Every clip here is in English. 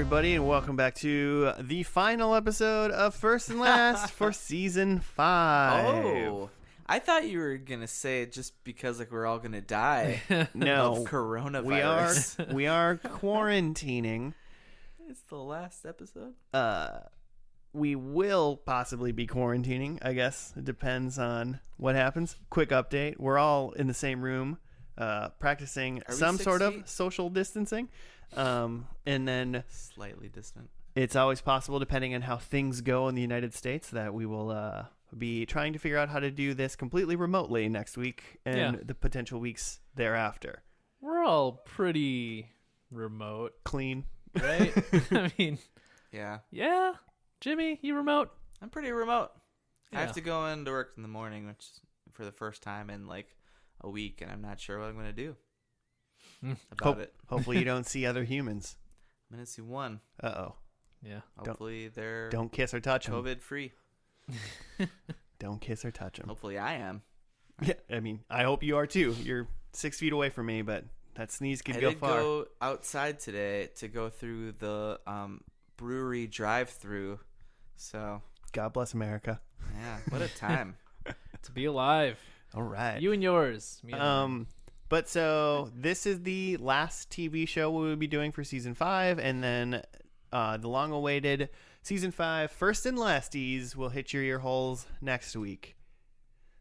everybody, and welcome back to the final episode of First and Last for Season 5. Oh, I thought you were going to say it just because like we're all going to die No, of coronavirus. we are quarantining. It's the last episode? We will possibly be quarantining, I guess. It depends on what happens. Quick update. We're all in the same room practicing some 6 sort feet? of social distancing. And then Slightly distant. it's always possible, depending on how things go in the United States, that we will be trying to figure out how to do this completely remotely next week and the potential weeks thereafter. We're all pretty remote, Clean. right? I mean, Yeah. yeah. Jimmy, you remote? I'm pretty remote. I Yeah. have to go into work in the morning, which is for the first time in like a week, and I'm not sure what I'm going to do about it. Hopefully you don't see other humans. I'm going to see one. Uh-oh. Yeah. Hopefully they're Don't kiss or touch them. COVID free. Don't kiss or touch them. Hopefully I am. Yeah, I mean, I hope you are too. You're 6 feet away from me, but that sneeze could I go did far. go outside today to go through the brewery drive-through. So, God bless America. yeah, what a time. To be alive. All right. You and yours. Me and mine. But so this is the last TV show we will be doing for season 5, and then the long-awaited season 5 First and Lasties will hit your ear holes next week.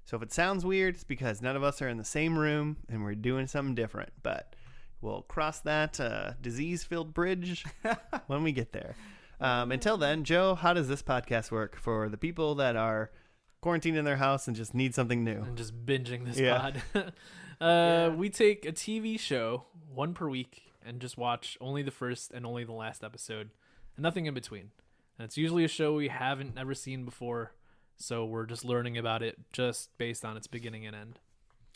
So if it sounds weird, it's because none of us are in the same room and we're doing something different. But we'll cross that disease-filled bridge when we get there. Until then, Joe, how does this podcast work for the people that are quarantined in their house and just need something new? I'm just binging this Yeah. pod. We take a TV show, one per week, and just watch only the first and only the last episode, and nothing in between. And it's usually a show we haven't ever seen before, so we're just learning about it just based on its beginning and end,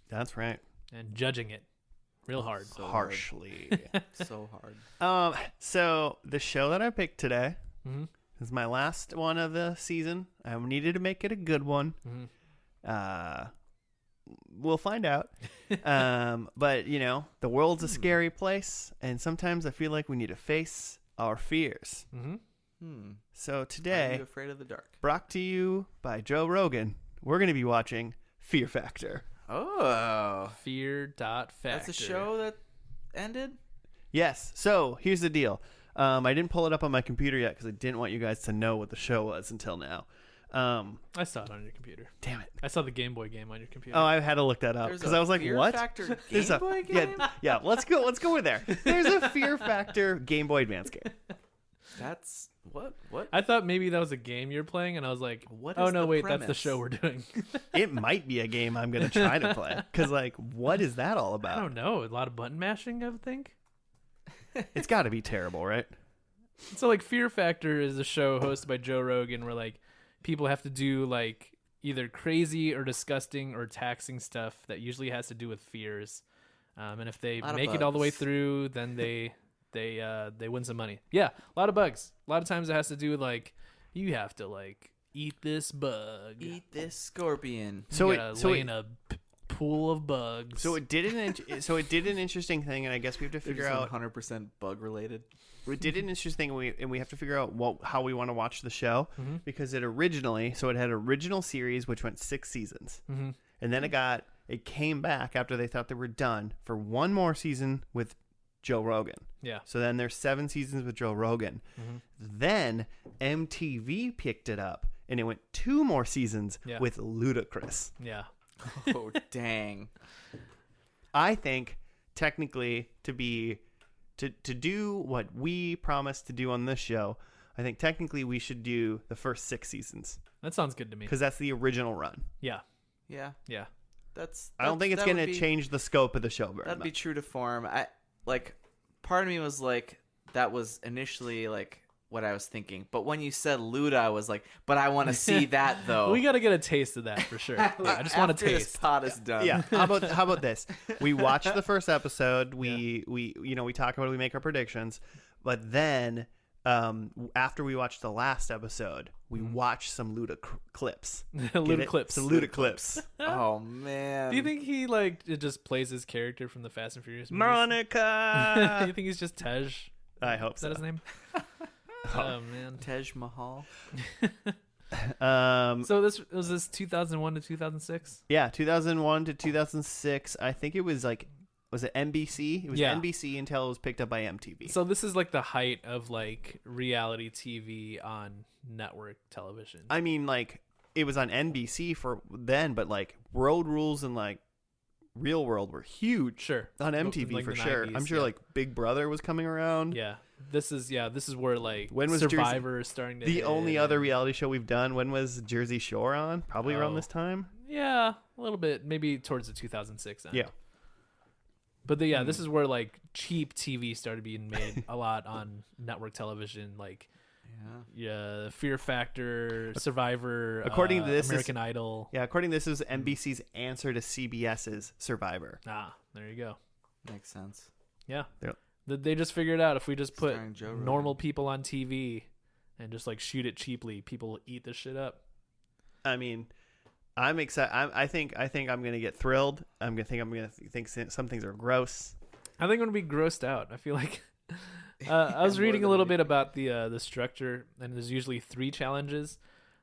That's right. and judging it real hard. So Harshly. So hard. So the show that I picked today Mhm. is my last one of the season. I needed to make it a good one. Mhm. We'll find out. But you know, the world's a scary place, and sometimes I feel like we need to face our fears. Mhm. So Are today, you afraid of the dark? brought to you by Joe Rogan, we're going to be watching Fear Factor. Oh. Fear.factor. That's a show that ended? Yes. So here's the deal. I didn't pull it up on my computer yet because I didn't want you guys to know what the show was until now. I saw it on your computer. Damn it. I saw the Game Boy game on your computer. Oh, I had to look that up There's because a I was like, Fear "What?" Factor There's Game a Boy game? yeah. Let's go with there. There's a Fear Factor Game Boy Advance game. That's what? What? I thought maybe that was a game you're playing, and I was like, What oh is no, the wait, that's the premise? show we're doing. It might be a game I'm gonna try to play because, like, what is that all I about? don't know. A lot of button mashing, I would think. It's got to be terrible, right? So, like, Fear Factor is a show hosted by Joe Rogan where, like, people have to do, like, either crazy or disgusting or taxing stuff that usually has to do with fears. And if they Lot of make it all the way bugs. through, then they win some money. Yeah, a lot of bugs. A lot of times it has to do with, like, you have to, like, eat this bug. Eat this scorpion. So you gotta lay in a pool of bugs. So it did an interesting thing, and I guess we have to figure out. 100% bug related. We did an interesting thing, and we have to figure out how we want to watch the show because it had original series which went 6 seasons, and then it came back after they thought they were done for one more season with Joe Rogan. Yeah. So then there's 7 seasons with Joe Rogan. Then MTV picked it up, and it went 2 more seasons Yeah. with Ludacris. Yeah. Oh, dang. I think technically to do what we promised to do on this show, I think technically we should do the first 6 seasons That sounds good to me. because that's the original run. Yeah. Yeah. Yeah. I don't think it's going to change the scope of the show very That'd be much. true to form. Part of me was like, that was initially like what I was thinking. But when you said Luda, I was like, but I want to see that though. We got to get a taste of that for sure. Yeah, I just want to After this taste. pod is done. Yeah. How about this? We watch the first episode. We talk about it. We make our predictions, but then after we watch the last episode, we watch some Luda clips. Luda clips. Some Luda clips. Oh man. Do you think he it just plays his character from the Fast and Furious movies? Monica. You think he's just Tej? I hope Is that so. his name? Oh man. Tej Mahal. So this was this 2001 to 2006. Yeah, 2001 to 2006. I think it was like, was it NBC? It was Yeah. NBC until it was picked up by MTV. So this is like the height of like reality TV on network television. I mean, like, it was on NBC for then, but like Road Rules and like Real World were huge Sure. on MTV Like for the sure. 90s, I'm sure yeah. like Big Brother was coming around. Yeah. This is where like When was Jersey- Survivor is starting to The hit only other and- reality show we've done, when was Jersey Shore on? Probably around Oh. this time. Yeah, a little bit, maybe towards the 2006 end. Yeah. But this is where like cheap TV started being made a lot on network television, like Yeah. Fear Factor, Survivor, According to this, American Idol. Yeah, according to this, is NBC's answer to CBS's Survivor. There you go. Makes sense. Yeah. Yeah. They just figured out if we just put Starring Joe Rogan. normal people on TV and just like shoot it cheaply, people will eat this shit up. I mean, I'm excited. I think I'm gonna get thrilled. I'm gonna think some things are gross. I think I'm gonna be grossed out. I feel like I was reading a little bit about the structure, and there's usually 3 challenges.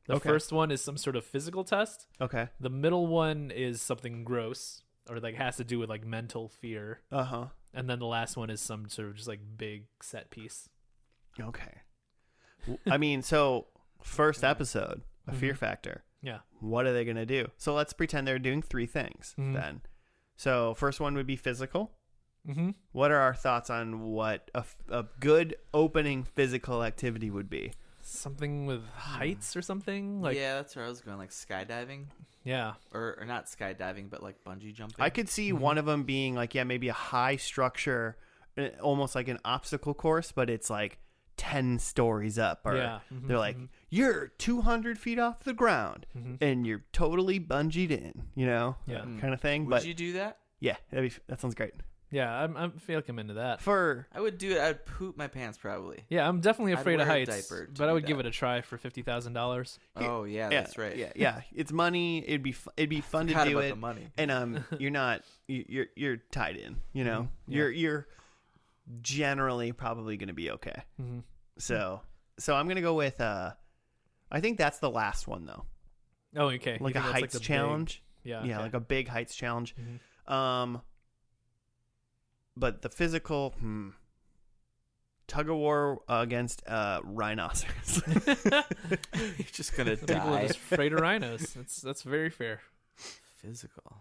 The Okay. first one is some sort of physical test. Okay. The middle one is something gross or like has to do with like mental fear, Uh-huh. and then the last one is some sort of just like big set piece. Okay. I mean, so first episode, a Fear Factor. Yeah. What are they gonna do? So let's pretend they're doing 3 things Mhm. then. So first one would be physical. Mm-hmm. What are our thoughts on what a good opening physical activity would be? Something with heights or something like yeah, that's where I was going, like skydiving, yeah. or not skydiving, but like bungee jumping. I could see one of them being like, yeah, maybe a high structure, almost like an obstacle course, but it's like 10 stories up. Or Yeah. Mhm, they're like, mhm. you're 200 feet off the ground Mhm. and you're totally bungeed in, Yeah. kind of thing. Would But you do that? yeah, that sounds great. Yeah, I feel like I'm into that. For I would do it. I'd poop my pants probably. Yeah, I'm definitely I'd afraid of wear a heights, diaper to but I do would give that. it a try for $50,000. Oh yeah, that's right. Yeah. It's money. It'd be fun to Forgot do about it. the money. And you're not you're tied in. Yeah. You're generally probably going to be okay. Mm-hmm. So I'm gonna go with I think that's the last one though, Oh, okay. You like a think that's, heights the big- challenge. Yeah. Yeah, okay. like a big heights challenge. Mhm. But the physical tug of war against rhinoceros. You're just gonna Some people are die. just afraid of rhinos. That's very fair. Physical.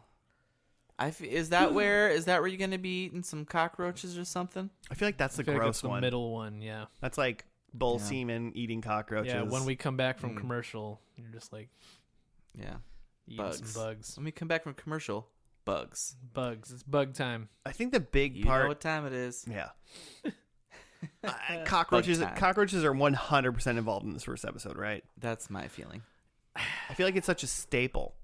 Is that where you're gonna be eating some cockroaches or something? I feel like that's the I feel like gross that's the one. middle one. Yeah. That's like bull Yeah. semen eating cockroaches. Yeah. When we come back from Mm. commercial, you're just like Yeah. eating Bugs. some bugs. When we come back from commercial, bugs. Bugs. It's bug time. I think the big You know part. what time it is. Yeah. Cockroaches. Bug time. Cockroaches are 100% involved in this first episode, right? That's my feeling. I feel like it's such a staple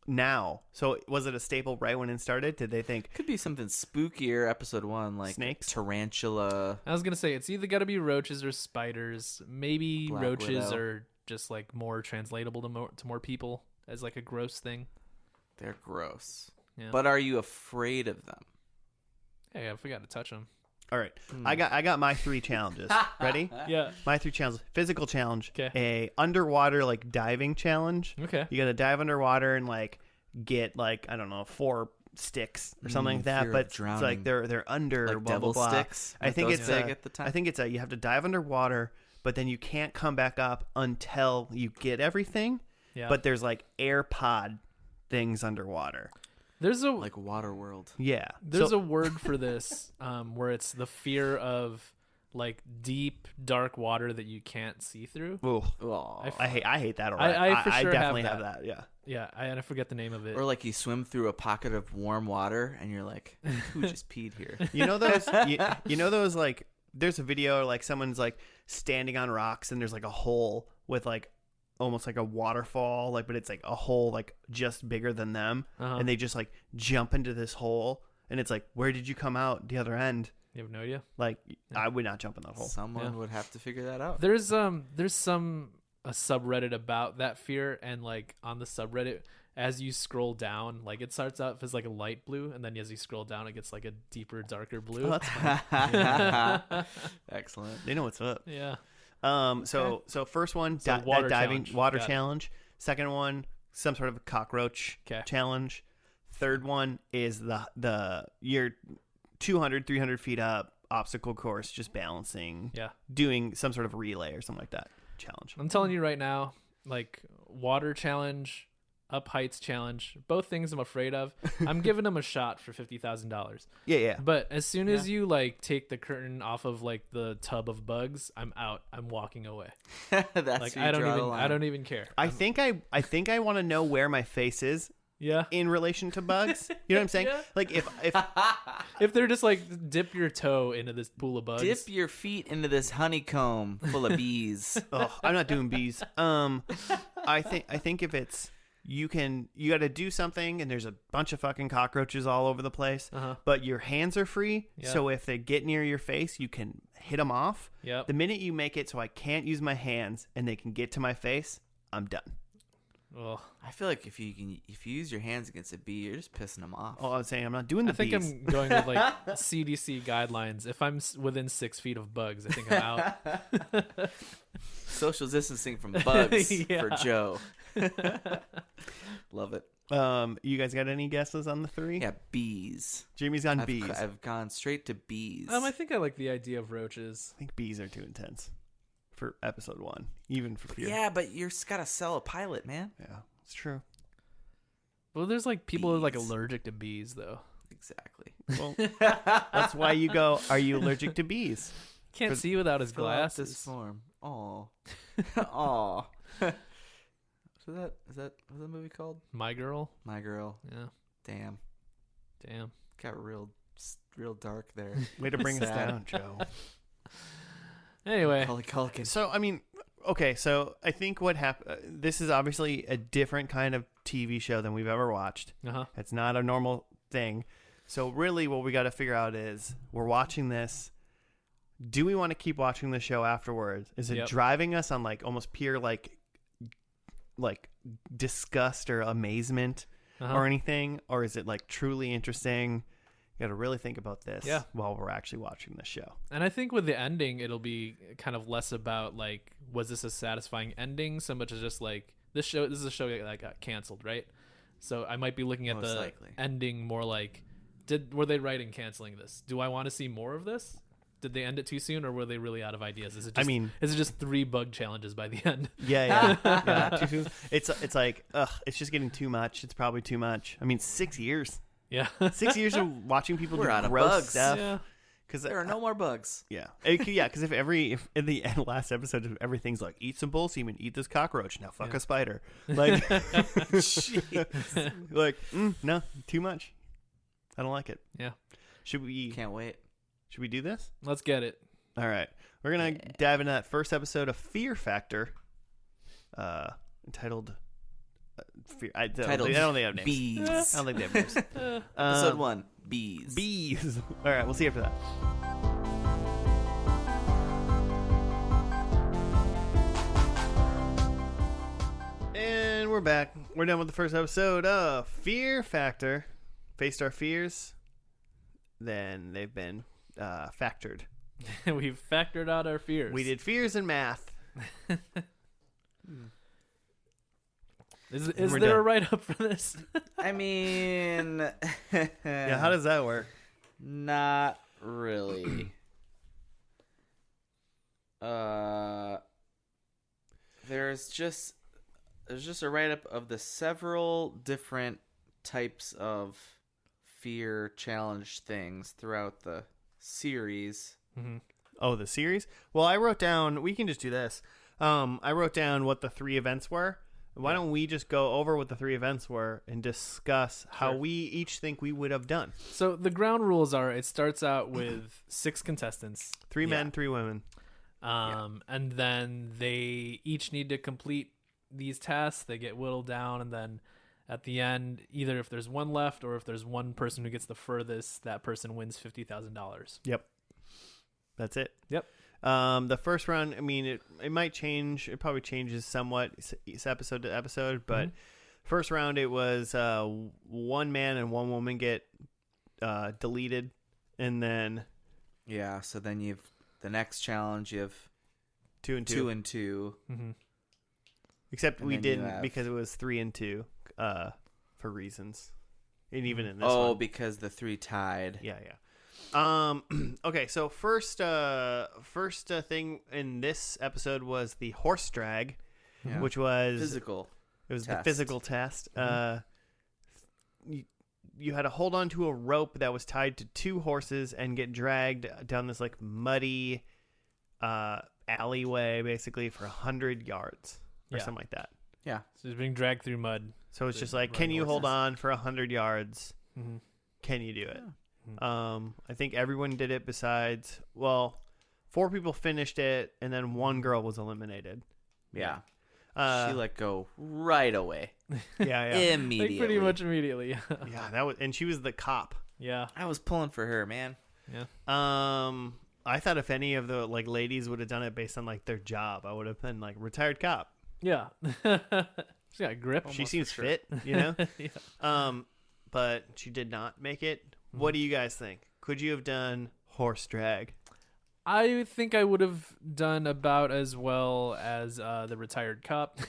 now. So was it a staple right when it started? Did they think Could be something spookier. Episode 1, like Snakes? tarantula. I was gonna say it's either got to be roaches or spiders. Maybe Black roaches Widow. are just like more translatable to more people as like a gross thing. They're gross. Yeah. But are you afraid of them? hey, I forgot to touch them. all right? Hmm. I got my 3 challenges. Ready? Yeah. My 3 challenges: physical challenge, 'Kay. a underwater like diving challenge. Okay. You got to dive underwater and like get like, I don't know, 4 sticks or something like that. fear of But it's drowning. like they're under Like blah, devil blah, blah. sticks. I Weren't think those it's big at the time. I think it's you have to dive underwater, but then you can't come back up until you get everything. Yeah. But there's like AirPod things underwater. there's a like Waterworld. Yeah. There's So- a word for this where it's the fear of like deep dark water that you can't see through. Ooh, Oh. I hate that already. I for sure have definitely have that. that. Yeah. Yeah, I forget the name of it. Or like you swim through a pocket of warm water and you're like, who just peed here? You know those you know those like there's a video like someone's like standing on rocks and there's like a hole with like almost like a waterfall, like, but it's like a hole like just bigger than them, Uh-huh. and they just like jump into this hole, and it's like, where did you come out the other end? You have no idea. Like, I would not jump in that hole. Someone Yeah. would have to figure that out. There's some a subreddit about that fear, and like on the subreddit as you scroll down, like it starts out as like a light blue, and then as you scroll down, it gets like a deeper, darker blue. Oh, that's fun. Excellent. They know what's up. Yeah. So first one, So water diving challenge. water Got it. challenge. Second one, some sort of a cockroach 'Kay. challenge. Third one is the you're 200, 300 feet up obstacle course, just balancing, Yeah. doing some sort of relay or something like that challenge. I'm telling you right now, like water challenge, up heights challenge, both things I'm afraid of. I'm giving them a shot for $50,000. Yeah. But as soon as you like take the curtain off of like the tub of bugs, I'm out. I'm walking away. That's Like where you draw the line. I don't even care. I think I want to know where my face is Yeah. in relation to bugs. You know what I'm saying? Yeah. Like if If they're just like dip your toe into this pool of bugs. Dip your feet into this honeycomb full of bees. oh, I'm not doing bees. I think if it's you got to do something and there's a bunch of fucking cockroaches all over the place, Uh-huh. but your hands are free. Yeah. So if they get near your face, you can hit them off. Yep. The minute you make it so I can't use my hands and they can get to my face, I'm done. Ugh. I feel like if you use your hands against a bee, you're just pissing them off. Oh, I was saying I'm not doing the I think bees. I'm going with like CDC guidelines. If I'm within 6 feet of bugs, I think I'm out. Social distancing from bugs Yeah. for Joe. Love it. You guys got any guesses on the three? Yeah, bees. Jamie's on bees. I've gone straight to bees. I think I like the idea of roaches. I think bees are too intense for episode 1, even for fear. Yeah, but you're got to sell a pilot, man. Yeah, it's true. Well, there's like people who are like Bees. allergic to bees though. Exactly. Well, that's why you go, are you allergic to bees? Can't For- see without his Fill out this glasses. form. Aw. Aw. So what's that movie called? My girl. My Girl. Yeah. Damn. Damn. Got real dark there. Way to bring us Sad. down, Joe. Anyway. Macaulay Culkin. So, I mean, okay, so I think what happened, this is obviously a different kind of TV show than we've ever watched. Uh-huh. It's not a normal thing. So really what we got to figure out is we're watching this. Do we want to keep watching the show afterwards? Is it Yep. driving us on like almost pure like disgust or amazement Uh-huh. or anything? Or is it like truly interesting? You got to really think about this Yeah. while we're actually watching the show. And I think with the ending, it'll be kind of less about like, was this a satisfying ending, so much as just like this is a show that got canceled, right? So I might be looking at Most the likely. ending more like, were they right in canceling this? Do I want to see more of this? Did they end it too soon, or were they really out of ideas? Is it just, is it just 3 bug challenges by the end? Yeah. It's like, it's just getting too much. It's probably too much. I mean, 6 years. Yeah. 6 years of watching people We're do out of gross bugs. stuff. Yeah. Because There are no more bugs. Yeah, because if in the last episode, if everything's like eat some bull semen, eat this cockroach, now fuck a spider, like, like no, too much. I don't like it. Yeah. Should we Can't wait. do this? Let's get it. All right, we're gonna dive into that first episode of Fear Factor, entitled Fear. I don't think they have names. Bees. I don't think they have names. Episode 1. Bees. Bees. All right, we'll see you after that. And we're back. We're done with the first episode of Fear Factor. Faced our fears, then they've been factored. We've factored out our fears. We did fears and math. Is We're there done. a write up for this? I mean, Yeah, how does that work? not really. There's just a write up of the several different types of fear challenge things throughout the series. Mm-hmm. Oh, the series? Well, I wrote down, we can just do this. I wrote down what the 3 events were. Why don't we just go over what the 3 events were and discuss how Sure. we each think we would have done? So the ground rules are: it starts out with 6 contestants, 3 men, 3 women. and then they each need to complete these tasks. They get whittled down, and then at the end, either if there's one left or if there's one person who gets the furthest, that person wins $50,000. Yep. That's it. Yep. The first round, I mean, it might change. It probably changes somewhat episode to episode, but First round, it was one man and one woman get deleted, and then Yeah, so then you've the next challenge. You have 2 and 2. 2 and 2. Mm-hmm. Except and we then you didn't have- because it was 3 and 2 for reasons. And even in this Oh, one. because the 3 tied. Yeah. Okay, so first thing in this episode was the horse drag, Yeah. which was Physical. it was test. the physical test. Mhm. You had to hold on to a rope that was tied to 2 horses and get dragged down this like muddy alleyway, basically for 100 yards or Yeah. something like that. Yeah. So he's being dragged through mud. So it's The just like, running can you hold horses. on for 100 yards? Mm-hmm. Can you do it? Yeah. I think everyone did it besides, 4 people finished it, and then 1 girl was eliminated. Yeah. Uh, she let go right away. yeah. Immediately. Like pretty much immediately. Yeah, that was, and she was the cop. Yeah. I was pulling for her, man. I thought if any of the like ladies would have done it based on like their job, I would have been like retired cop. Yeah. She got grip. She Almost seems for sure. fit, you know. Yeah. But she did not make it. What do you guys think? Could you have done horse drag? I think I would have done about as well as the retired cop.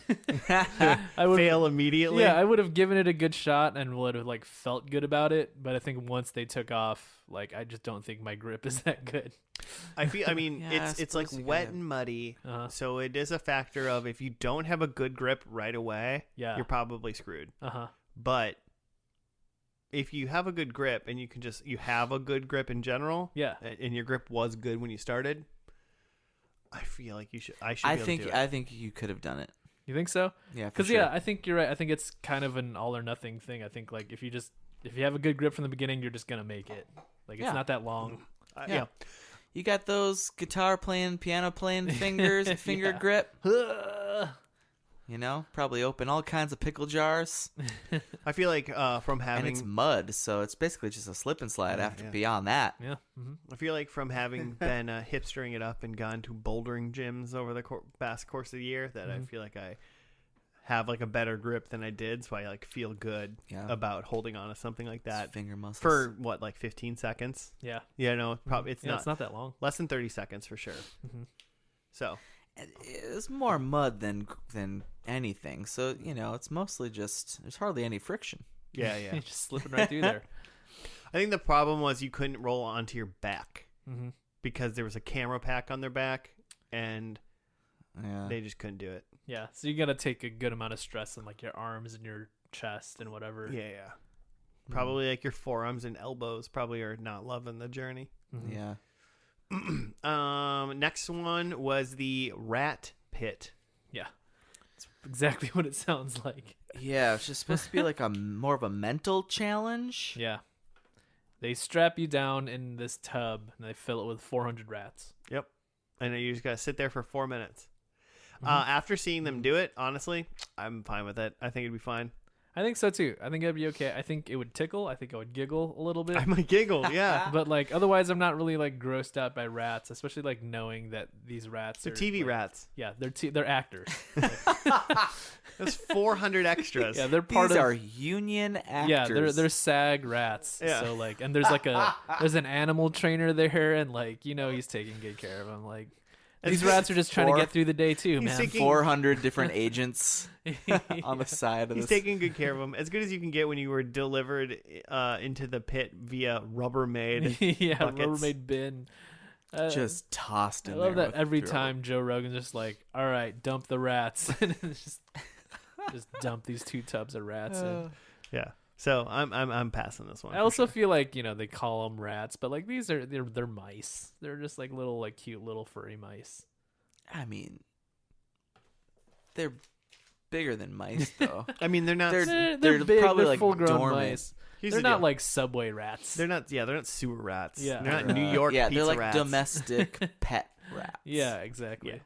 I would Fail immediately. Yeah, I would have given it a good shot and would have like felt good about it. But I think once they took off, like I just don't think my grip is that good. I mean, Yeah, it's like suppose you wet could. and muddy, Uh-huh. so it is a factor of if you don't have a good grip right away, Yeah. you're probably screwed. Uh-huh. But if you have a good grip and you have a good grip in general, Yeah. and your grip was good when you started, I feel like I should. I be able think to do it. I think you could have done it. You think so? Yeah, Because yeah, I think you're right. I think it's kind of an all or nothing thing. I think like if you have a good grip from the beginning, you're just gonna make it. Like it's Yeah. not that long. Yeah. yeah. You got those guitar playing, piano playing fingers, finger Yeah. grip. You know, probably open all kinds of pickle jars. I feel like from And it's having mud, so it's basically just a slip and slide Yeah, after yeah. beyond that. Yeah. Mm-hmm. I feel like from having been hipstering it up and gone to bouldering gyms over the past course of the year, that I Mhm. feel like I have like a better grip than I did, so I like feel good Yeah. about holding on to something like It's that finger muscles. for what, like 15 seconds. Yeah. Yeah, no, probably it's Yeah, it's not that long. less than 30 seconds for sure. Mm-hmm. So It's more mud than anything. So, you know, it's mostly just there's hardly any friction. yeah. You're just slipping right through there. I think the problem was you couldn't roll onto your back Mm-hmm. because there was a camera pack on their back and Yeah. they just couldn't do it. Yeah. So you got to take a good amount of stress on like your arms and your chest and whatever. Yeah. Probably like your forearms and elbows probably are not loving the journey. Mhm. Yeah. Next one was the rat pit. Yeah. It's exactly what it sounds like. Yeah, it's just supposed to be like a more of a mental challenge. Yeah. They strap you down in this tub and they fill it with 400 rats. Yep. And you just gotta sit there for 4 minutes. Mhm. After seeing them do it, honestly, I'm fine with it. I think it'd be fine. I think so too. I think it'd be okay. I think it would tickle. I think I would giggle a little bit. I might giggle, yeah. But like otherwise I'm not really like grossed out by rats, especially like knowing that these rats They're are TV like, rats. Yeah, they're actors. That's 400 extras. Yeah, they're part These of are union actors. Yeah, they're SAG rats. Yeah. So like and there's like there's an animal trainer there and like he's taking good care of them. Like these rats are just trying to get through the day too, He's man. taking- 400 different agents on the side of He's this. taking good care of them. As good as you can get when you were delivered into the pit via Rubbermaid. Yeah, buckets. Rubbermaid bin. Just tossed I in love there that with every throw. time Joe Rogan's just like, all right, dump the rats. And it's just dump these 2 tubs of rats in. Yeah. So I'm passing this one. I for also sure. feel like, they call them rats, but like these are, they're mice. They're just like little, like cute little furry mice. I mean, they're bigger than mice, though. I mean, they're not. They're- They're big, probably, they're like, full-grown dormant. mice. here's They're the not deal. like Subway rats. They're not. Yeah, they're not sewer rats. Yeah. They're not Uh, New York. Yeah, pizza they're like rats. domestic pet rats. Yeah, exactly. Yeah.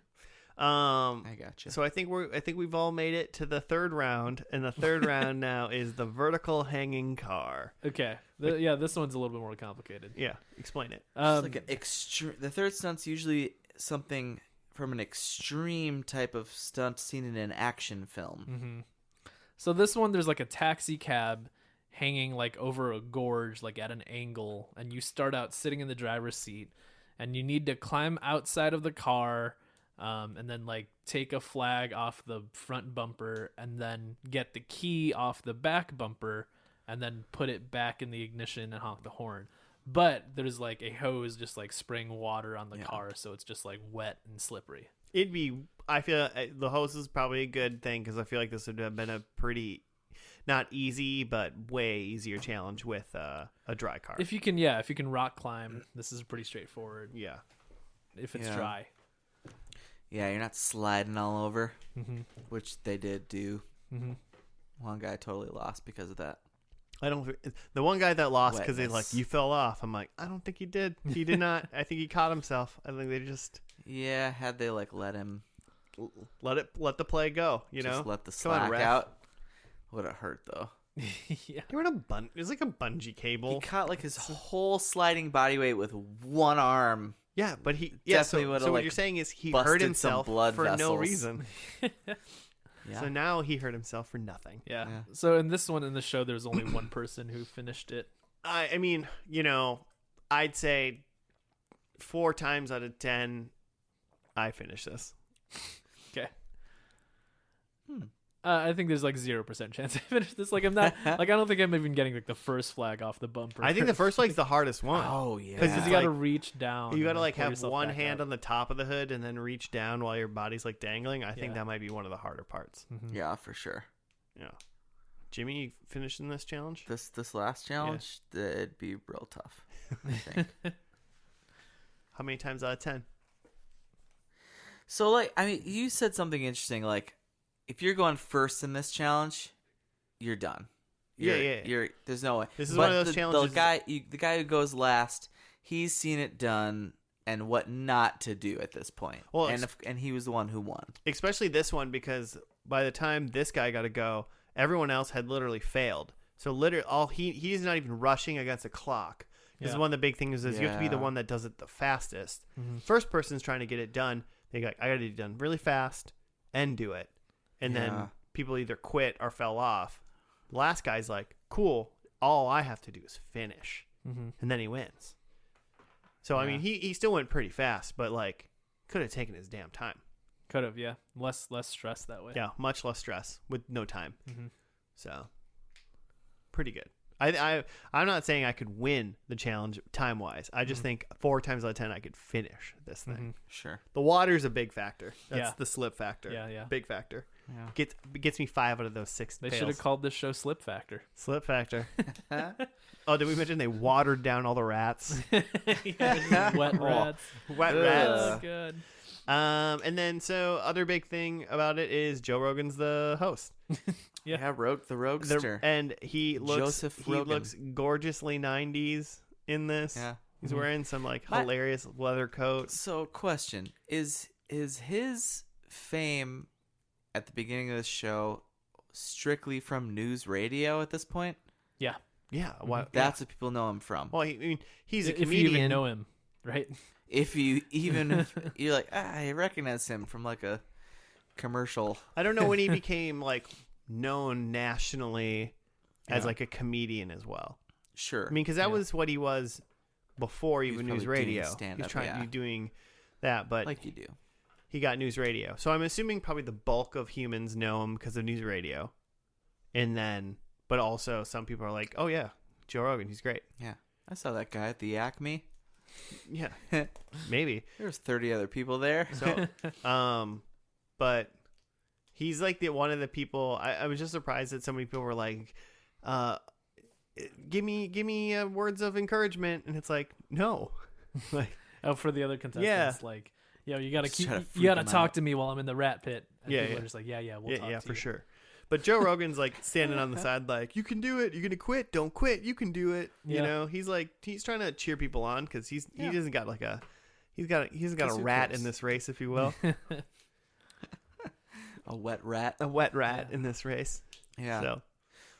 I gotcha. So I think we've all made it to the third round, and the third round now is the vertical hanging car. Okay. This one's a little bit more complicated. Yeah, explain it. It's like an extreme. The third stunt's usually something from an extreme type of stunt seen in an action film. Mm-hmm. So this one, there's like a taxi cab hanging like over a gorge, like at an angle, and you start out sitting in the driver's seat, and you need to climb outside of the car, and then like take a flag off the front bumper, and then get the key off the back bumper, and then put it back in the ignition and honk the horn. But there's like a hose just like spraying water on the car, so it's just like wet and slippery. I feel the hose is probably a good thing because I feel like this would have been a pretty, not easy, but way easier challenge with a dry car. If you can rock climb, this is pretty straightforward. Yeah. If it's dry. Yeah, you're not sliding all over, which they did do. Mm-hmm. One guy totally lost because of that. The one guy that lost because they Wetness. you fell off. I'm like, I don't think he did. He did not. I think he caught himself. I think they just Yeah, had they like let him let the play go. You just know, let the Come on, slack ref. out. Would have hurt though. Yeah. You're in a it was like a bungee cable. He caught like his whole sliding body weight with one arm. Yeah, but he Definitely So would've, what like, you're saying is he busted hurt some himself blood for no vessels. reason. Yeah. So now he hurt himself for nothing. Yeah. Yeah. So in this one in the show, there's only one person who finished it. I mean, you know, I'd say 4 times out of 10, I finish this. Okay. I think there's like 0% chance I finish this. Like I'm not like I don't think I'm even getting like the first flag off the bumper. I think the first flag's the hardest one. Oh yeah. Because you got to like- reach down. You got and to like pull have yourself one back hand up. on the top of the hood and then reach down while your body's like dangling. I think Yeah. that might be one of the harder parts. Mhm. Yeah, for sure. Yeah. Jimmy, you finished in this challenge? This last challenge, it'd be real tough. I think. How many times out of 10? So like, I mean, you said something interesting. Like, if you're going first in this challenge, you're done. Yeah. You're there's no way. This is But one of those challenges- The guy who goes last, he's seen it done and what not to do at this point. Well, and he was the one who won. Especially this one because by the time this guy got to go, everyone else had literally failed. So literally, he's not even rushing against a clock. Because Yeah. one of the big things is you have to be the Yeah. one that does it the fastest. Mhm. First person's trying to get it done. They go, I got to get it done really fast and do it. And Yeah. then people either quit or fell off. The last guy's like, cool, all I have to do is finish. Mhm. And then he wins. So, I Yeah. mean, he still went pretty fast, but like could have taken his damn time. Could have, yeah. Less stress that way. Yeah, much less stress with no time. Mhm. So, pretty good. I'm not saying I could win the challenge time wise. I just think 4 times out of 10 I could finish this thing. Mhm. Sure. The water's a big factor. That's Yeah. the slip factor. Yeah. Big factor. Yeah. Gets me 5 out of those 6. They fails. should have called this show Slip Factor. Slip factor. Oh, did we mention they watered down all the rats? Wet rats. Wet Ugh. rats. Oh, good. And then so other big thing about it is Joe Rogan's the host. Yeah. Yeah, the Roguester. And he looks Joseph he Rogan. looks gorgeously 90s in this. Yeah. He's Mhm. wearing some like My- hilarious leather coat. So, question: Is his fame at the beginning of the show strictly from news radio at this point? Yeah. Yeah, what? That's what people know him from. Well, I mean, he's a If you comedian. even know him, right? If you you're like, I recognize him from like a commercial. I don't know when he became like known nationally as Yeah. like a comedian as well. Sure. I mean, because that Yeah. was what he was before He was even news probably doing radio. He stand-up, was trying to yeah. be doing that, but like you do. he got news radio. So I'm assuming probably the bulk of humans know him because of news radio. And then, but also some people are like, oh yeah, Joe Rogan, he's great. Yeah. I saw that guy at the Acme. Yeah, maybe. There was 30 other people there. So, but he's like one of the people. I was just surprised that so many people were like, give me words of encouragement, and it's like, no, like, Oh, for the other contestants, like, you gotta Just try to you freak gotta them talk out. to me while I'm in the rat pit. And Yeah, people yeah. are just like, we'll talk to for you. sure. But Joe Rogan's like standing on the side, like, you can do it. You're gonna quit. Don't quit. You can do it. You Yeah. know, he's trying to cheer people on because he doesn't got like he's got Because a who rat cares? in this race, if you will, A wet rat. a wet rat Yeah. in this race. Yeah. So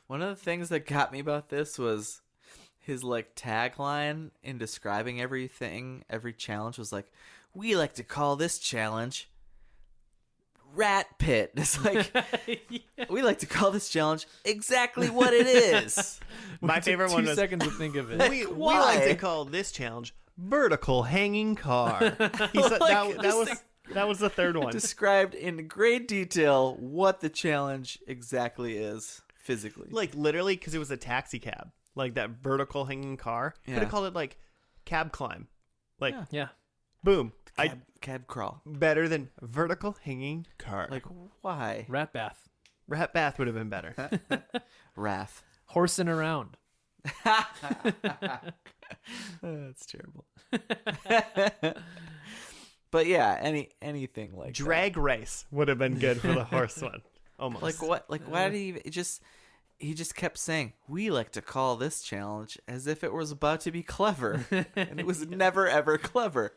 One of the things that got me about this was his like tagline in describing everything, every challenge was like, we like to call this challenge rat pit. It's like, Yeah. we like to call this challenge exactly what it is. My Took favorite one 2 was seconds to think of it. we Why? like to call this challenge vertical hanging car. He said Like, that was the third one. Described in great detail what the challenge exactly is physically. Like literally, because it was a taxi cab, like that vertical hanging car. Could Yeah. have called it like cab climb. Like Yeah. Yeah. boom, Cab crawl. better than vertical hanging car. Like, why? Rat bath. rat bath would have been better. Wrath. Horsing around. That's terrible. But yeah, anything like Drag race would have been good for the horse one. Almost. that. Like what? Like why did he just kept saying, we like to call this challenge, as if it was about to be clever. And it was never ever clever.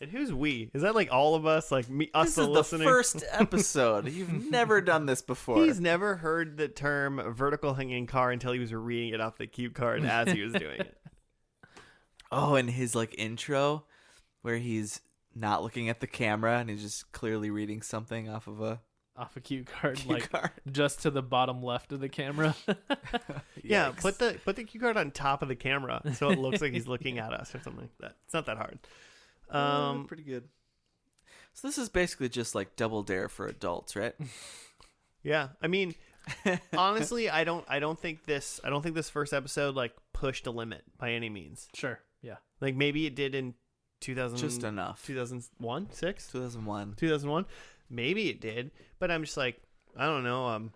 And who's we? Is that like all of us? Like me, us This the is the listening? first episode. You've never done this before. He's never heard the term vertical hanging car until he was reading it off the cue card as he was doing it. Oh, and his like intro where he's not looking at the camera and he's just clearly reading something off of a Off a cue card, cue like card. just to the bottom left of the camera. Yeah, Yikes. put the cue card on top of the camera so it looks like he's looking at us or something like that. It's not that hard. Pretty good. So this is basically just like Double Dare for adults, right? Yeah, I mean, honestly, I don't think this first episode like pushed a limit by any means. Sure. Yeah. Like maybe it did in 2000, Just enough. 2001, 6, 2001. 2001. Maybe it did, but I'm just like, I don't know.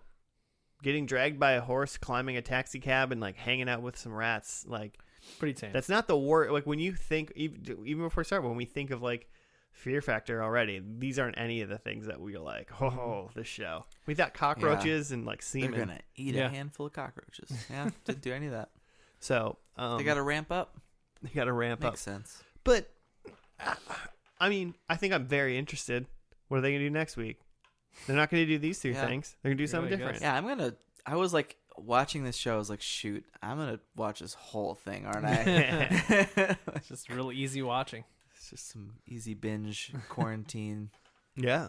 Getting dragged by a horse, climbing a taxi cab, and like hanging out with some rats, like. Pretty tame. That's not the word. Like when you think, even before we start, when we think of like fear factor already, these aren't any of the things that we like. Oh, this show. We thought cockroaches and like They're semen. gonna eat Yeah. a handful of cockroaches. Yeah, didn't do any of that. So They got to ramp up. they got to ramp Makes up. sense. But I mean, I think I'm very interested. What are they gonna do next week? They're not gonna do these two Yeah. things. They're gonna do something I different. guess. Yeah, I was like watching this show. I was like, shoot, I'm gonna watch this whole thing, aren't I? It's just real easy watching. It's just some easy binge quarantine. Yeah,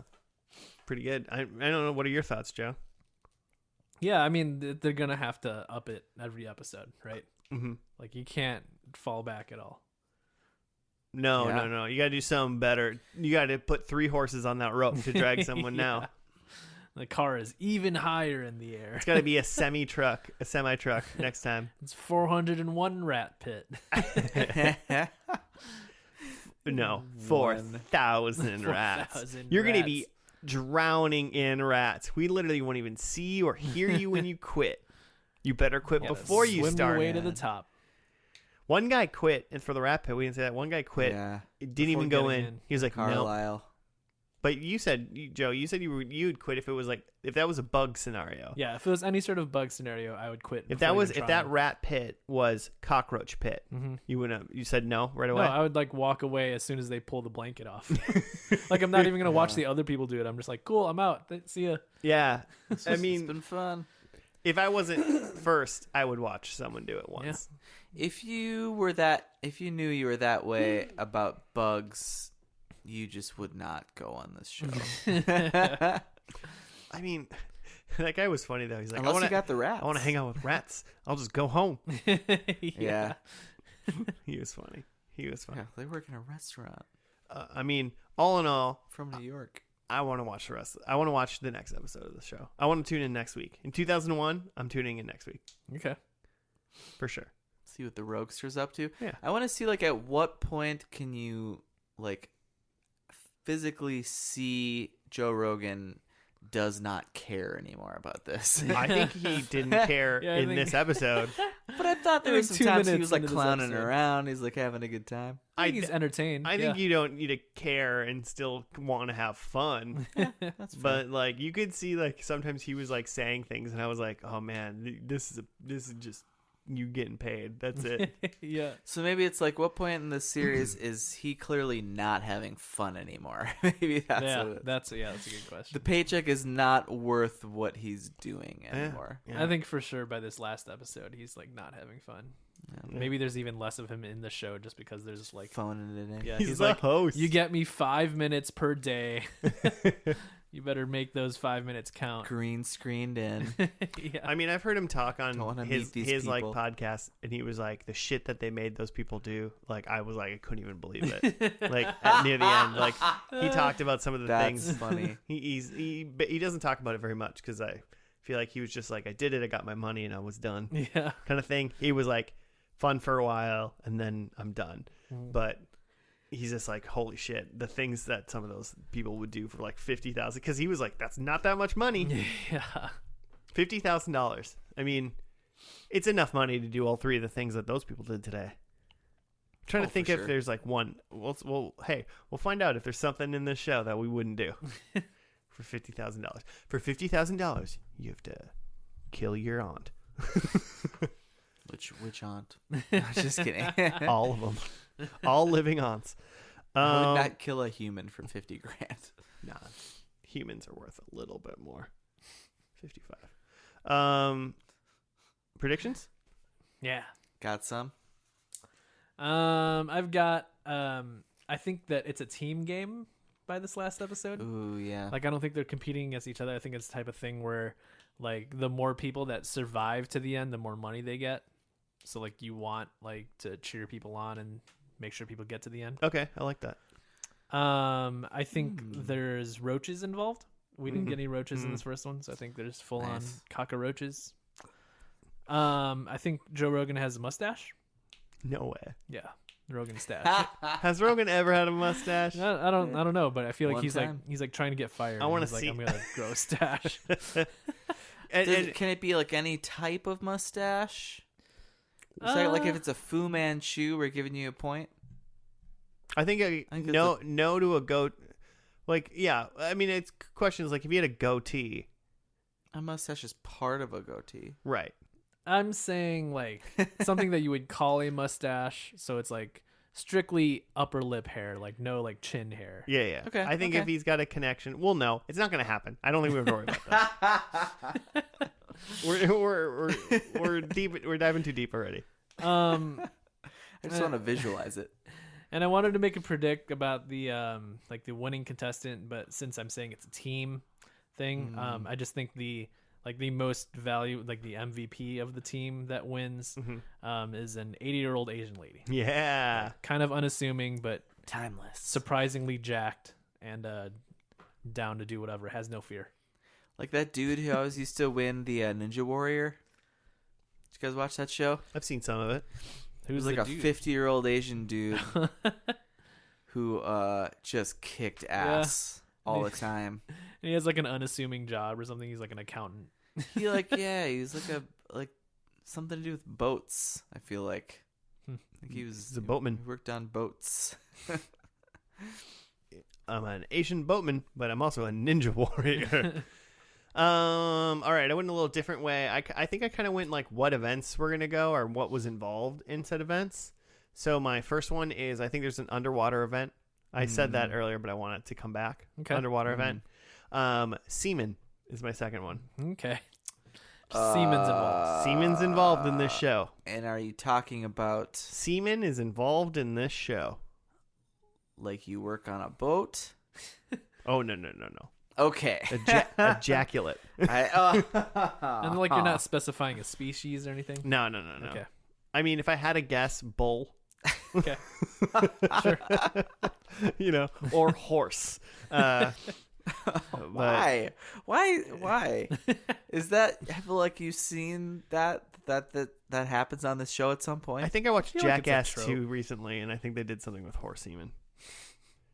pretty good. I don't know. What are your thoughts, Joe? Yeah, I mean, they're going to have to up it every episode, right? Mm-hmm. Like, you can't fall back at all. No, Yeah. no. You got to do something better. You got to put 3 horses on that rope to drag someone now. Yeah. The car is even higher in the air. It's got to be a semi truck next time. It's 401 rat pit. No, 4,000 4,000 rats. 4,000 You're going to rats. be drowning in rats. We literally won't even see you or hear you when you quit. You better quit Yeah, before you swim start. your way to man. the top. One guy quit, and for the rat pit, we didn't say that. One guy quit. Yeah, It didn't Before even go getting in. in. He was like, no. Carlisle. But you said, Joe, you'd quit if it was like, if that was a bug scenario. Yeah, if it was any sort of bug scenario, I would quit. If before that was, even if that trying. rat pit was cockroach pit, Mhm. you wouldn't have, you said no right No, away? I would like walk away as soon as they pull the blanket off. Like, I'm not even gonna watch the other people do it. I'm just like, cool, I'm out. See ya. Yeah. I It's mean, been fun. if I wasn't first, I would watch someone do it once. If you knew you were that way about bugs, you just would not go on this show. I mean, that guy was funny though. He's like, Unless I you got the rats. want to hang out with rats. I'll just go home. Yeah. He was funny. Yeah, they work in a restaurant I mean, all in all, from New York. I want to watch the rest. I want to watch the next episode of the show. I want to tune in next week. In 2001, I'm tuning in next week Okay. for sure. See what the Roguester's up to. Yeah. I want to see like at what point can you like physically see Joe Rogan does not care anymore about this. I think he didn't care Yeah, I in think- this episode. But I thought there I was think some 2 times he minutes was like into this clowning episode. around. He's like having a good time. I think he's entertained. I think you don't need to care and still want to have fun. That's But like you could see like sometimes he was like saying things and I was like, "Oh man, this is just you getting paid. That's it." yeah. so maybe it's like what point in the series is he clearly not having fun anymore? Maybe that's Yeah, what it- that's a good question. the paycheck is not worth what he's doing anymore. Yeah. I think for sure by this last episode, he's like not having fun. Yeah. Maybe there's even less of him in the show just because there's like, Phoning it in. yeah, He's he's the like, host. you get me 5 minutes per day. You better make those 5 minutes count. Green screened in. Yeah. I mean, I've heard him talk Don't on wanna his meet these like people. podcast, and he was like, the shit that they made those people do. Like, I was like, I couldn't even believe it. Like near the end, like he talked about some of the That's things. funny. He doesn't talk about it very much because I feel like he was just like, I did it, I got my money, and I was done, Yeah. kind of thing. He was like, fun for a while, and then I'm done. But he's just like, holy shit, the things that some of those people would do for like $50,000, because he was like, that's not that much money. Yeah. $50,000. I mean, it's enough money to do all three of the things that those people did today. I'm trying Oh, to think for if sure. there's like one. Hey, we'll find out if there's something in this show that we wouldn't do for $50,000. For $50,000, you have to kill your aunt. Which aunt? I'm just kidding. All of them. All living aunts. I would not kill a human for 50 grand. Nah, humans are worth a little bit more. 55. Predictions? Yeah. Got some? I've got I think that it's a team game by this last episode. Ooh, yeah. Like I don't think they're competing against each other. I think it's the type of thing where like the more people that survive to the end, the more money they get. So like you want like to cheer people on and make sure people get to the end. Okay, I like that. I think there's roaches involved. We didn't get any roaches in Mm. this first one, so I think there's full on Nice. cockroaches. I think Joe Rogan has a mustache. No way. Yeah, Rogan stash. Has Rogan ever had a mustache? I don't know, but I feel like One he's time. like trying to get fired. I and wanna he's like, see- I'm gonna grow a stash. Can it be like any type of mustache? Like if it's a Fu Manchu, we're giving you a point. I think think no to a goat. Like, yeah, I mean, it's questions like if you had a goatee, A mustache is part of a goatee. right? I'm saying like something that you would call a mustache, so it's like strictly upper lip hair, like no like chin hair. Yeah, yeah. Okay, I think okay. if he's got a connection, well, no, it's not going to happen. I don't think we have to worry about that. We're deep. We're diving too deep already. I just want to visualize it. And I wanted to make a predict about the like the winning contestant, but since I'm saying it's a team thing, I just think the most value, like the MVP of the team that wins, is an 80-year-old Asian lady. Yeah. Kind of unassuming, but Timeless. surprisingly jacked and down to do whatever. Has no fear. Like that dude who always used to win the Ninja Warrior. Did you guys watch that show? I've seen some of it. He Who's was like the a dude? 50-year-old Asian dude who just kicked ass all the time. And he has like an unassuming job or something. He's like an accountant. He he's like something to do with boats. I feel like. He was He's a boatman. He worked on boats. I'm an Asian boatman, but I'm also a ninja warrior. All right, I went a little different way. I think I kind of went like what events were gonna go or what was involved in said events. So my first one is I think there's an underwater event. I said that earlier, but I want it to come back. Okay. Underwater event. Seaman is my second one. Okay. Seaman's involved. Seaman's involved in this show. And are you talking about Seaman is involved in this show. like you work on a boat? Oh no. Okay. Ejaculate. And like you're not specifying a species or anything. No. Okay. I mean, if I had a guess, bull. Okay. Sure. Or horse. Why? Why? Is that? I feel like you've seen that happens on this show at some point. I think I watched feel like it's a Jackass trope. 2 recently, and I think they did something with horse semen.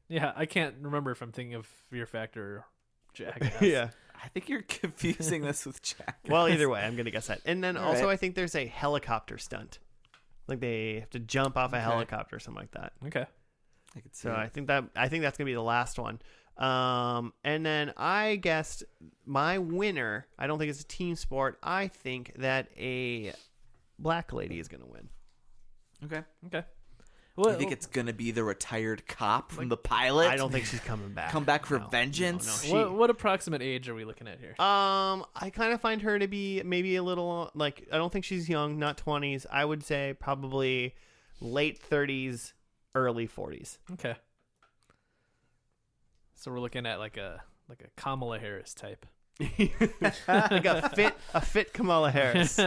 Yeah, I can't remember if I'm thinking of Fear Factor or Jackass. Yeah. I think you're confusing this with Jack. Well, either way, I'm going to guess that. And then All also, right. I think there's a helicopter stunt. Like they have to jump off a helicopter or something like that. Okay. I could see So it. I think that's going to be the last one. And then I guessed my winner. I don't think it's a team sport. I think that a black lady is going to win. Okay. Okay. I think it's gonna be the retired cop from the pilot. I don't think she's coming back. Come back for No, vengeance? No, what approximate age are we looking at here? I kind of find her to be maybe a little like I don't think she's young, not 20s. I would say probably late 30s, early 40s. Okay. So we're looking at like like a Kamala Harris type. Like a fit Kamala Harris.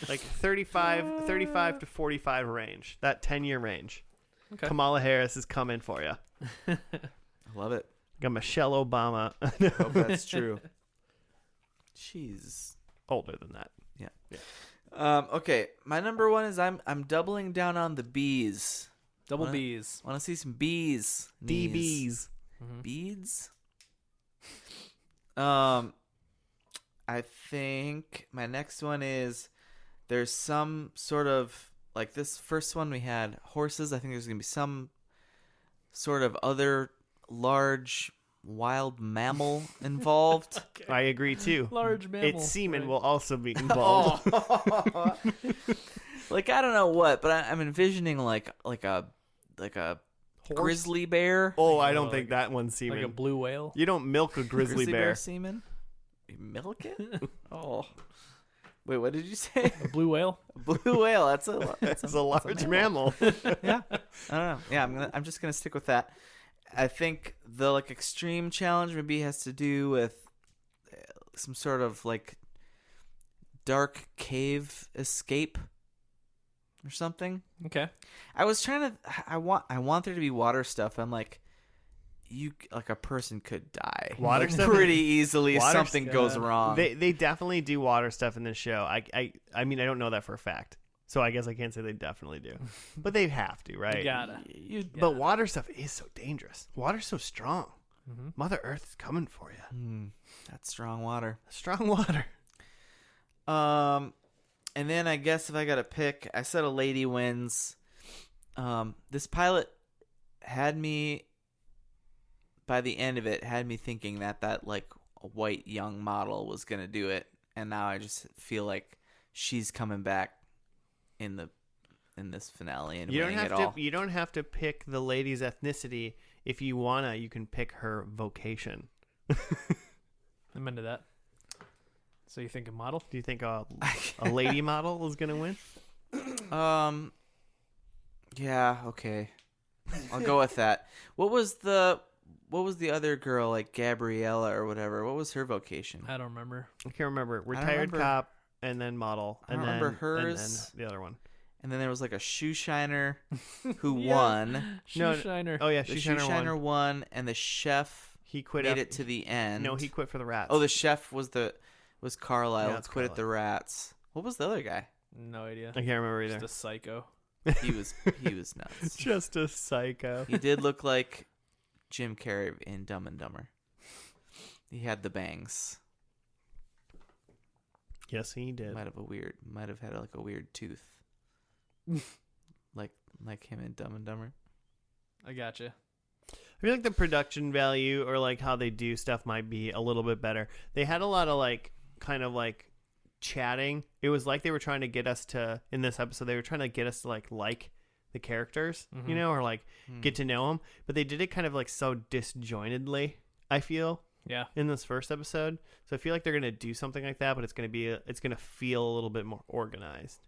Like 35 to 45 range. That 10-year range. Okay. Kamala Harris is coming for you. I love it. Got Michelle Obama. Hope that's true. She's Older than that. okay. My number one is I'm doubling down on the bees. Double B's. Want to see some bees? DBs. Mhm. Beads. I think my next one is there's some sort of like this first one we had horses. I think there's gonna be some sort of other large wild mammal involved. I agree too. Large mammal. Its semen right. will also be involved. Like I don't know what, but I'm envisioning like a grizzly bear. Oh, I don't Oh, think that one's semen. Like a blue whale. You don't milk a grizzly bear. semen. You milk it? Oh, wait, what did you say? A blue whale. Blue whale. That's It's a large mammal. Yeah, I don't know. Yeah, I'm just gonna stick with that. I think the like extreme challenge maybe has to do with some sort of like dark cave escape or something. Okay. I was trying to. I want there to be water stuff. I'm like, you like a person could die Water like, stuff? pretty easily if Water something stuff. goes wrong. They definitely do water stuff in this show. I mean I don't know that for a fact, so I guess I can't say they definitely do, but they have to, right? You gotta. But water stuff is so dangerous. Water's so strong. Mhm. Mother Earth is coming for you. That's strong water. Strong water. And then I guess if I got to pick, I said a lady wins. This pilot had me, by the end of it, had me thinking that like a white young model was gonna do it, and now I just feel like she's coming back in this finale and You don't winning have it to. all. You don't have to pick the lady's ethnicity. If you wanna, you can pick her vocation. I'm into that. So you think a model? Do you think a lady model is gonna win? Yeah, okay, I'll go with that. What was the other girl, like Gabriella or whatever? What was her vocation? I don't remember. I can't remember. don't Retired remember. cop and then model. I And don't then, remember and hers. then the other one. And then there was like a shoe shiner who Yeah. won. Shoe No, shiner. Oh yeah, The she shoe shiner won, and the chef He quit. made it to the end. No, he quit for the rats. Oh, the chef was Carlisle. Yeah, it's Quit at the rats. What was the other guy? No idea. I can't remember Just either. a psycho. He was nuts. Just a psycho. He did look like Jim Carrey in Dumb and Dumber. He had the bangs. Yes, he did. Might have had like a weird tooth. like him in Dumb and Dumber. I gotcha. I feel like the production value or like how they do stuff might be a little bit better. They had a lot of like kind of like chatting. It was like they were trying to get us to, in this episode, they were trying to get us to like the characters, you know, or like get to know them. But they did it kind of like so disjointedly, I feel, Yeah. in this first episode. So I feel like they're going to do something like that, but it's going to feel a little bit more organized.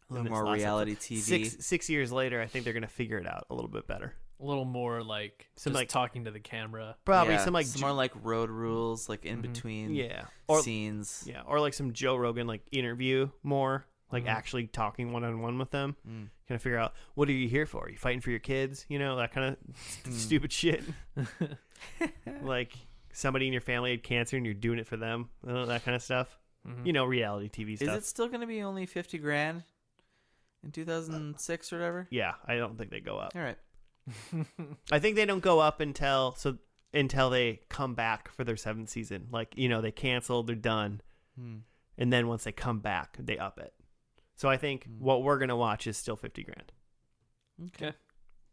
A little than this more last reality episode. TV. 6 years later, I think they're going to figure it out a little bit better. A little more like Some, just like- talking to the camera. Probably Yeah, some like more like road rules, like in Mhm. between yeah, or scenes. yeah, or like some Joe Rogan like interview more, like actually talking one on one with them. Mm. Kind of figure out, what are you here for? Are you fighting for your kids? You know, that kind of stupid shit. Like somebody in your family had cancer and you're doing it for them. That kind of stuff. You know, reality TV Is stuff. it still going to be only $50,000 in 2006 or whatever? Yeah, I don't think they go up. All right. I think they don't go up until they come back for their 7th season. Like, you know, they canceled, they're done. And then once they come back, they up it. So I think what we're going to watch is still $50,000. Okay.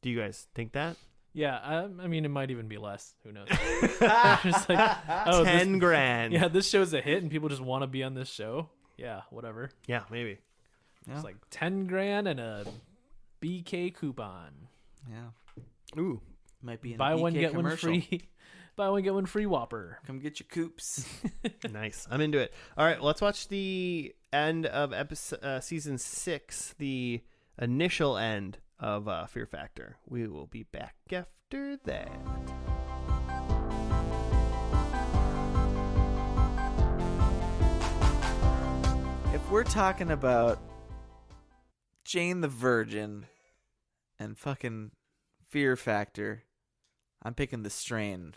Do you guys think that? Yeah, I mean, it might even be less. Who knows? Just like, oh, 10 grand. Yeah, this show's a hit and people just want to be on this show. Yeah, whatever. Yeah, maybe. Yeah. It's like 10 grand and a BK coupon. Yeah. Ooh. Might be in Buy a one, BK get one commercial. free. Buy one, get one free Whopper. Come get your coops. Nice. I'm into it. All right, let's watch the end of season 6, the initial end of Fear Factor. We will be back after that. we're talking about Jane the Virgin and fucking Fear Factor, I'm picking The Strain.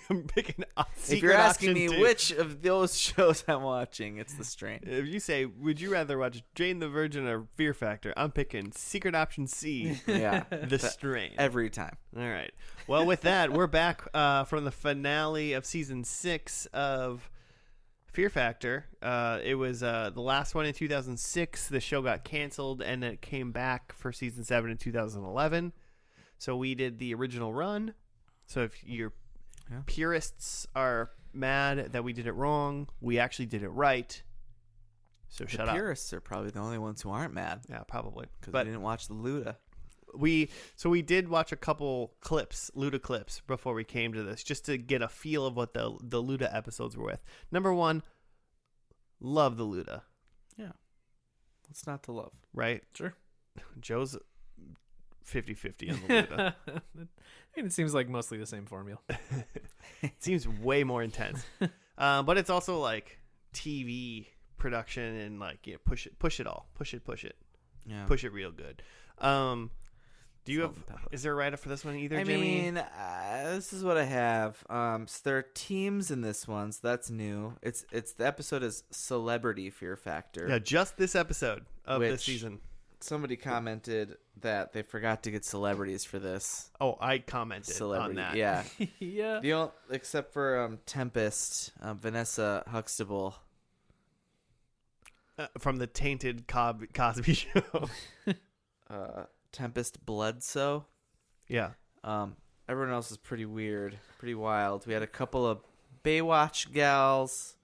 I'm picking If you're asking me which of those shows I'm watching, it's The Strain. If you say, would you rather watch Jane the Virgin or Fear Factor, I'm picking Secret Option C, Yeah. The Strain. Every time. All right. Well, with that, we're back from the finale of season 6 of Fear Factor. It was the last one in 2006. The show got canceled, and it came back for season 7 in 2011. So we did the original run. So if you're purists are mad that we did it wrong, we actually did it right. So The shut up. purists are probably the only ones who aren't mad Yeah, probably. because But we didn't watch the Luda. we did watch a couple clips, Luda clips, before we came to this, just to get a feel of what the Luda episodes were with. Number 1, love the Luda, What's not to love? right? Sure. Joe's 50-50 on the Luda. It seems like mostly the same formula. It seems way more intense. But it's also like TV production and like push it all. Push it. Yeah. Push it real good. Do you have? Salt and pepper. Is there a write-up for this one either, I Jimmy? mean, this is what I have. So there are teams in this one, so that's new. It's the episode is Celebrity Fear Factor. Yeah, just this episode of this Which- season. Somebody commented that they forgot to get celebrities for this. Oh, I commented Celebrity, on that. yeah. Yeah. The only, except for Tempest, Vanessa Huxtable. From the tainted Cosby Show. Tempest Bledsoe. Yeah. Everyone else is pretty weird, pretty wild. We had a couple of Baywatch gals.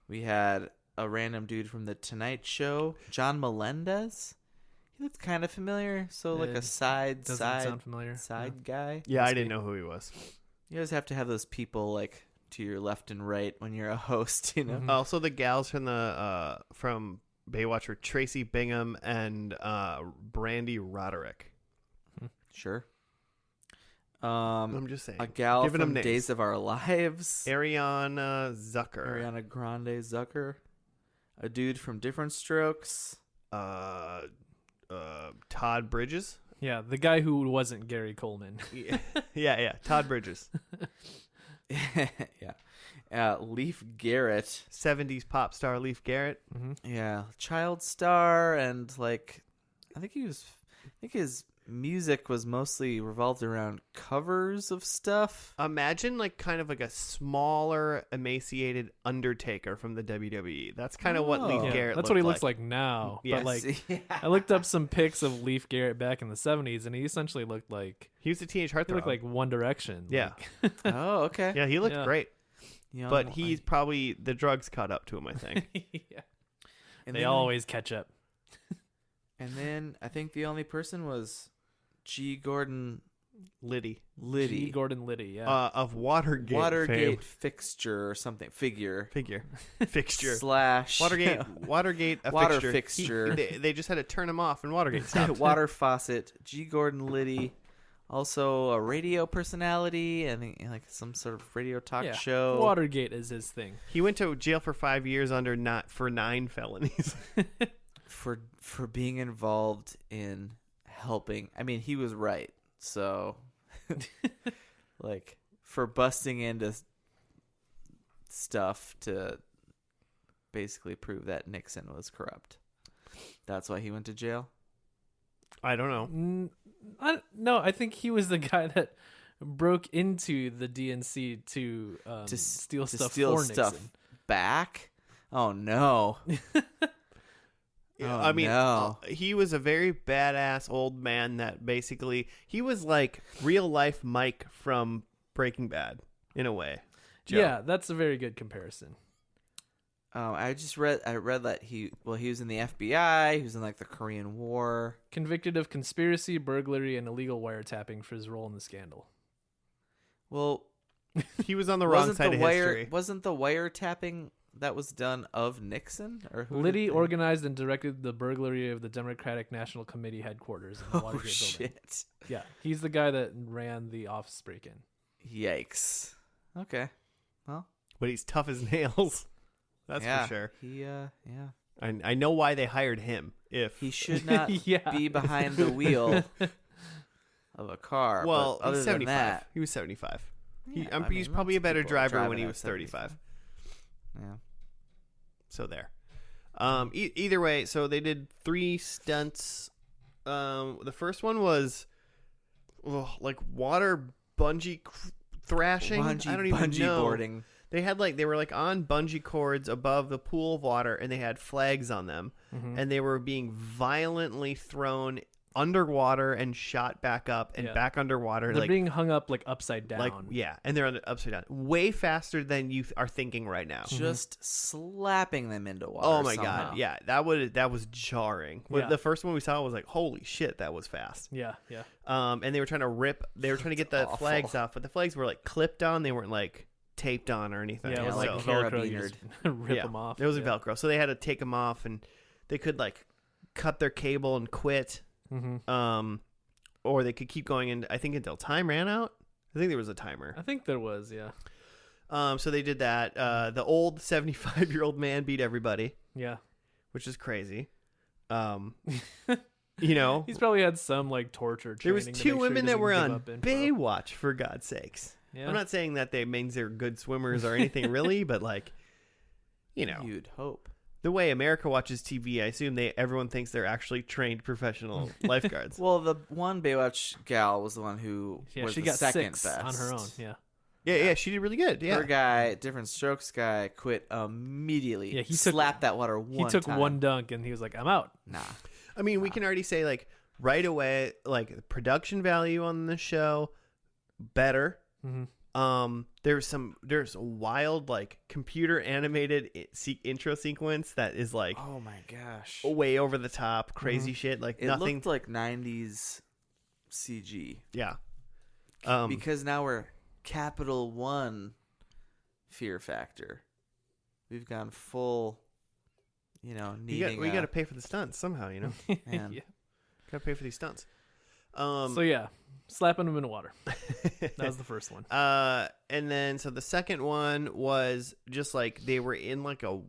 We had a random dude from The Tonight Show, John Melendez. He looked kind of familiar, so like a Doesn't side sound familiar. guy. Yeah, I didn't know who he was. You always have to have those people like to your left and right when you're a host, you know. Mhm. Also, the gals from the from Baywatch were Tracy Bingham and Brandy Roderick. Sure. I'm just saying. A gal Giving them from names. Days of Our Lives, Ariana Zucker. Ariana Grande Zucker, a dude from Different Strokes. Todd Bridges. Yeah, the guy who wasn't Gary Coleman. Yeah. Todd Bridges. Yeah. Leif Garrett. 70s pop star Leif Garrett. Yeah. Child star, and like I think his music was mostly revolved around covers of stuff. Imagine like kind of like a smaller, emaciated Undertaker from the WWE. That's kind of what Oh. Leif Yeah, Garrett that's looked what he looks like now. Yes. But like, Yeah. I looked up some pics of Leif Garrett back in the 70s, and he essentially looked like He was a teenage heartthrob. he looked like One Direction. Yeah. Like, Oh, okay. Yeah, he looked Yeah. great. Young But one. he's probably the drugs caught up to him, I think. yeah. And They then- always catch up. And then I think the only person was G. Gordon Liddy. Liddy. G. Gordon Liddy. Yeah. Of Watergate. Watergate fame. fixture or something. Figure. Fixture. Slash. Watergate a Water fixture. fixture. They just had to turn him off and Watergate stopped. Water faucet. G. Gordon Liddy. Also a radio personality and like some sort of radio talk Yeah. show. Watergate is his thing. He went to jail for 5 years for 9 felonies. For being involved in helping. I mean, he was right. So, like, for busting into stuff to basically prove that Nixon was corrupt. That's why he went to jail. I don't know. No, I think he was the guy that broke into the DNC to steal To stuff steal for stuff Nixon. back. Oh no! Yeah, Oh, I mean, no. he was a very badass old man that basically he was like real life Mike from Breaking Bad in a way. Joe. Yeah, that's a very good comparison. I read that he was in the FBI. He was in like the Korean War. Convicted of conspiracy, burglary, and illegal wiretapping for his role in the scandal. Well, He was on the wrong side of history. Wasn't the wiretapping that was done of Nixon or who? Liddy did they- organized and directed the burglary of the Democratic National Committee headquarters in the Oh Watergate building. shit! Yeah, he's the guy that ran the office break-in. Yikes. Okay. Well, But he's tough as nails. That's Yeah. for sure. Yeah. I know why they hired him. If He should not Yeah. be behind the wheel of a car. well, but other he's than 75. that, He was 75. Yeah, He's probably a lots of better people driver driving when he at was 35. Yeah. So there. Either way, so they did 3 stunts. The first one was like water bungee thrashing. I don't even Bungee know. boarding. They were like on bungee cords above the pool of water, and they had flags on them, and they were being violently thrown underwater and shot back up and back underwater. They're like being hung up like upside down. and they're upside down, way faster than you are thinking right now. Just slapping them into water. Oh my somehow. god, yeah, that was jarring. Yeah. The first one we saw was like, holy shit, that was fast. Yeah. And they were trying to get the awful. flags off, but the flags were like clipped on. They weren't like taped on or anything. Yeah, it was like like so, Velcro. You carabinered. just rip them off. it was yeah. Velcro, so they had to take them off, and they could like cut their cable and quit. Mm-hmm. Or they could keep going, and I think until time ran out. I think there was a timer. I think there was, yeah. So they did that. The old 75-year-old man beat everybody, Yeah. which is crazy. You know, He's probably had some like torture there training. was to 2 make sure he women that doesn't were give on up info. Baywatch, for God's sakes. Yeah. I'm not saying that they means they're good swimmers or anything really, but like, you know, You'd hope. the way America watches TV, I assume everyone thinks they're actually trained professional lifeguards. Well, the one Baywatch gal was the one who Yeah, was she the got second 6 best. on her own. Yeah. Yeah, she did really good. Yeah. Her guy, different strokes guy, quit immediately. Yeah, he slapped that water one He took time. one dunk and he was like, I'm out. Nah. I mean, we can already say like right away, like the production value on the show better. Mm-hmm. There's a wild like computer animated intro sequence that is like Oh my gosh. way over the top, crazy shit. Like It nothing. looked like 90s CG. Yeah. Because now we're Capital One Fear Factor. We've gone full, needing we got to pay for the stunts somehow. You know, man. Yeah. got to pay for these stunts. So yeah, slapping him in the water. That was the first one. And then so the second one was just like they were in like a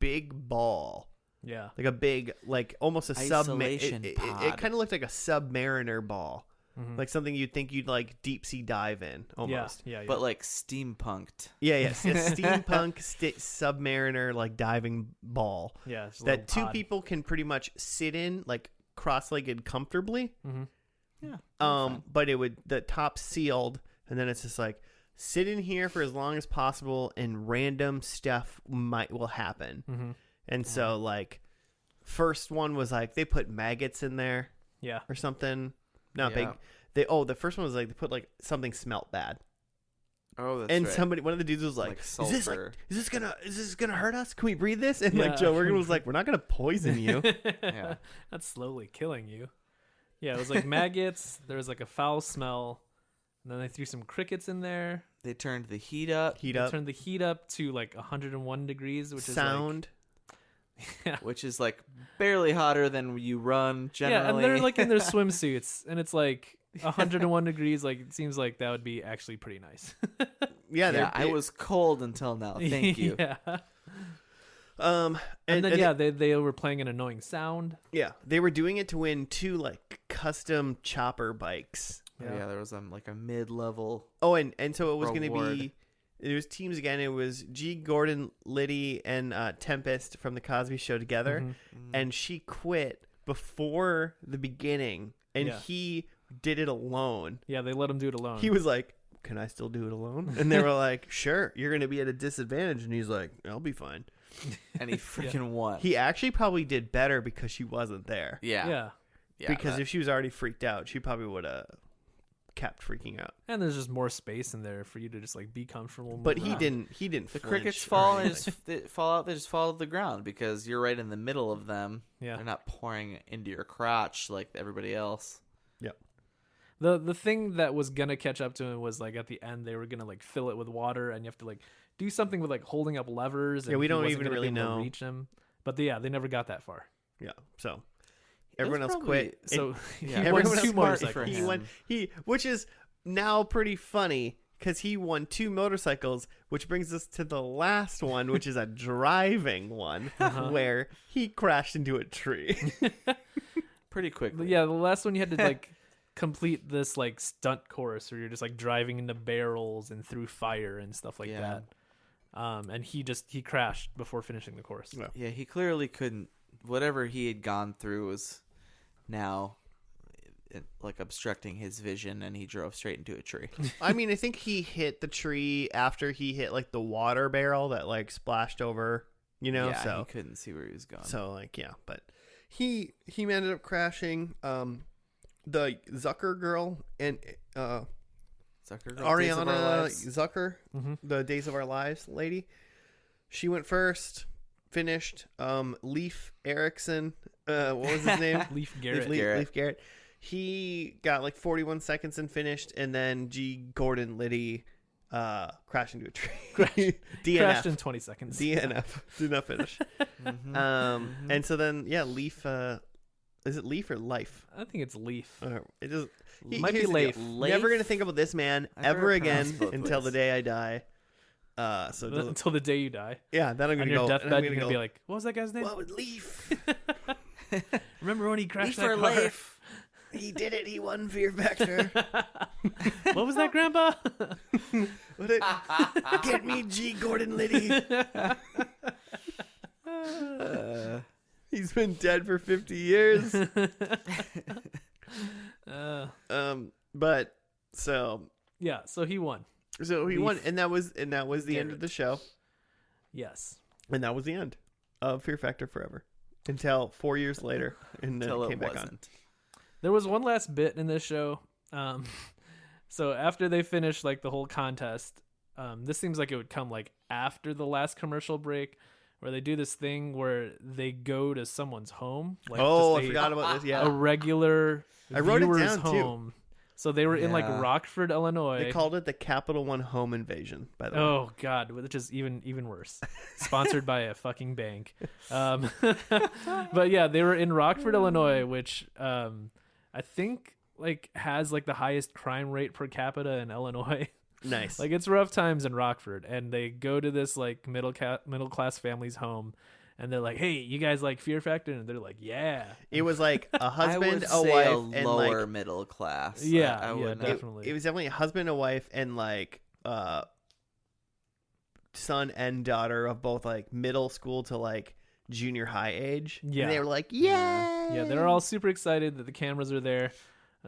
big ball, Yeah. like a big, like almost a Isolation It pod. kind of looked like a submariner ball, Mhm. like something you'd think you'd like deep sea dive in almost. Yeah. But like steampunked. Yeah, yeah, a steampunk submariner like diving ball yeah, it's a that little 2 pod. people can pretty much sit in like cross-legged comfortably. Mhm. Yeah. But the top sealed, and then it's just like sit in here for as long as possible, and random stuff will happen. Mhm. And so like, first one was like they put maggots in there Yeah. or something. Not Yeah. big. The first one was like they put like something smelt bad, Oh, that's and right. one of the dudes was like, Like is this gonna hurt us? Can we breathe this? And Yeah. like Joe Rogan was like, we're not gonna poison you. Yeah. That's slowly killing you. Yeah, it was like maggots. There was like a foul smell. And then they threw some crickets in there. They turned the heat up, Heat They up, turned the heat up to like 101 degrees, which sound. is like, which is like barely hotter than you run generally. yeah, and they're like in their swimsuits, and it's like 101 degrees. Like it seems like that would be actually pretty nice. Yeah, yeah, I was cold until now. Thank you. Yeah. And And then they were playing an annoying sound. yeah, they were doing it to win 2 like custom chopper bikes. Oh, yeah, there was like a mid-level. Oh, and so it was going to Reward. be. It was teams again. It was G. Gordon Liddy and Tempest from the Cosby Show together, Mhm. and she quit before the beginning, and Yeah. he did it alone. Yeah, they let him do it alone. He was like, "Can I still do it alone?" And they were like, "Sure, you're going to be at a disadvantage." And he's like, "I'll be fine." And he freaking won. He actually probably did better because she wasn't there. Yeah. Yeah. Because if she was already freaked out, she probably would have kept freaking out. And there's just more space in there for you to just like be comfortable. But move he around. didn't. He didn't. the flinch crickets or fall and anything. they fall out. They just fall to the ground because you're right in the middle of them. Yeah. They're not pouring into your crotch like everybody else. The thing that was gonna catch up to him was like at the end they were gonna like fill it with water, and you have to like do something with like holding up levers. And Yeah, we he don't wasn't even gonna really be able to know. reach him. But yeah, they never got that far. Yeah. So It was everyone else probably- quit. So Yeah, he everyone won else 2 smart motorcycles. for He him. went. Which is now pretty funny. because he won 2 motorcycles, which brings us to the last one, which is a driving one, where he crashed into a tree. Pretty quickly. Yeah, the last one you had to like complete this like stunt course where you're just like driving into barrels and through fire and stuff like that. And he crashed before finishing the course. Yeah, he clearly couldn't. Whatever he had gone through was now like obstructing his vision, and he drove straight into a tree. I mean, I think he hit the tree after he hit like the water barrel that like splashed over, you know. Yeah, so he couldn't see where he was going. So like, yeah, but he ended up crashing. The Zucker girl and Zucker, Ariana Zucker, Mm-hmm. the Days of Our Lives lady, she went first, finished. Leif Erikson, what was his name? Leif Garrett. Leif Garrett. He got like 41 seconds and finished, and then G. Gordon Liddy crashed into a tree. DNF. Crashed in 20 seconds. DNF. Did not finish. And so then, yeah, Leif. Is it Leif or Life? I think it's Leif. It is. Might be here's the deal. Leif. Never gonna think about this man I've ever heard it again pronounced both until the ways. day I die. So it doesn't- Until the day you die. yeah, then I'm On gonna your go. deathbed, I'm you're gonna going to go. be like, what was that guy's name? What was Leif? Remember when he crashed Leaf that or car? Leif? He did it. He won Fear Factor. What was that, Grandpa? What it? Get me G. Gordon Liddy. He's been dead for 50 years. But so Yeah, so he won. he Leif won, and that was the end of the show, Yes. and that was the end of Fear Factor Forever until 4 years later, and then Until it it came back on. wasn't. There was one last bit in this show. So after they finished like the whole contest, this seems like it would come like after the last commercial break, where they do this thing where they go to someone's home. Like Oh, I just forgot about this. a Yeah, regular I wrote it viewer's down, too. home. So they were in like Yeah. Rockford, Illinois. they called it the Capital One Home Invasion. By the way, Oh God, which is even worse. Sponsored by a fucking bank. But yeah, they were in Rockford, Illinois, which I think like has like the highest crime rate per capita in Illinois. nice. Like it's rough times in Rockford, and they go to this like middle class family's home, and they're like, "Hey, you guys like Fear Factor?" And they're like, "Yeah." It was like a I husband, would a say wife, a and lower like middle class. Yeah, I yeah, would not- definitely. it was definitely a husband, a wife, and like son and daughter of both like middle school to like junior high age. Yeah. And they were like, "Yeah, Yeah, they're all super excited that the cameras are there.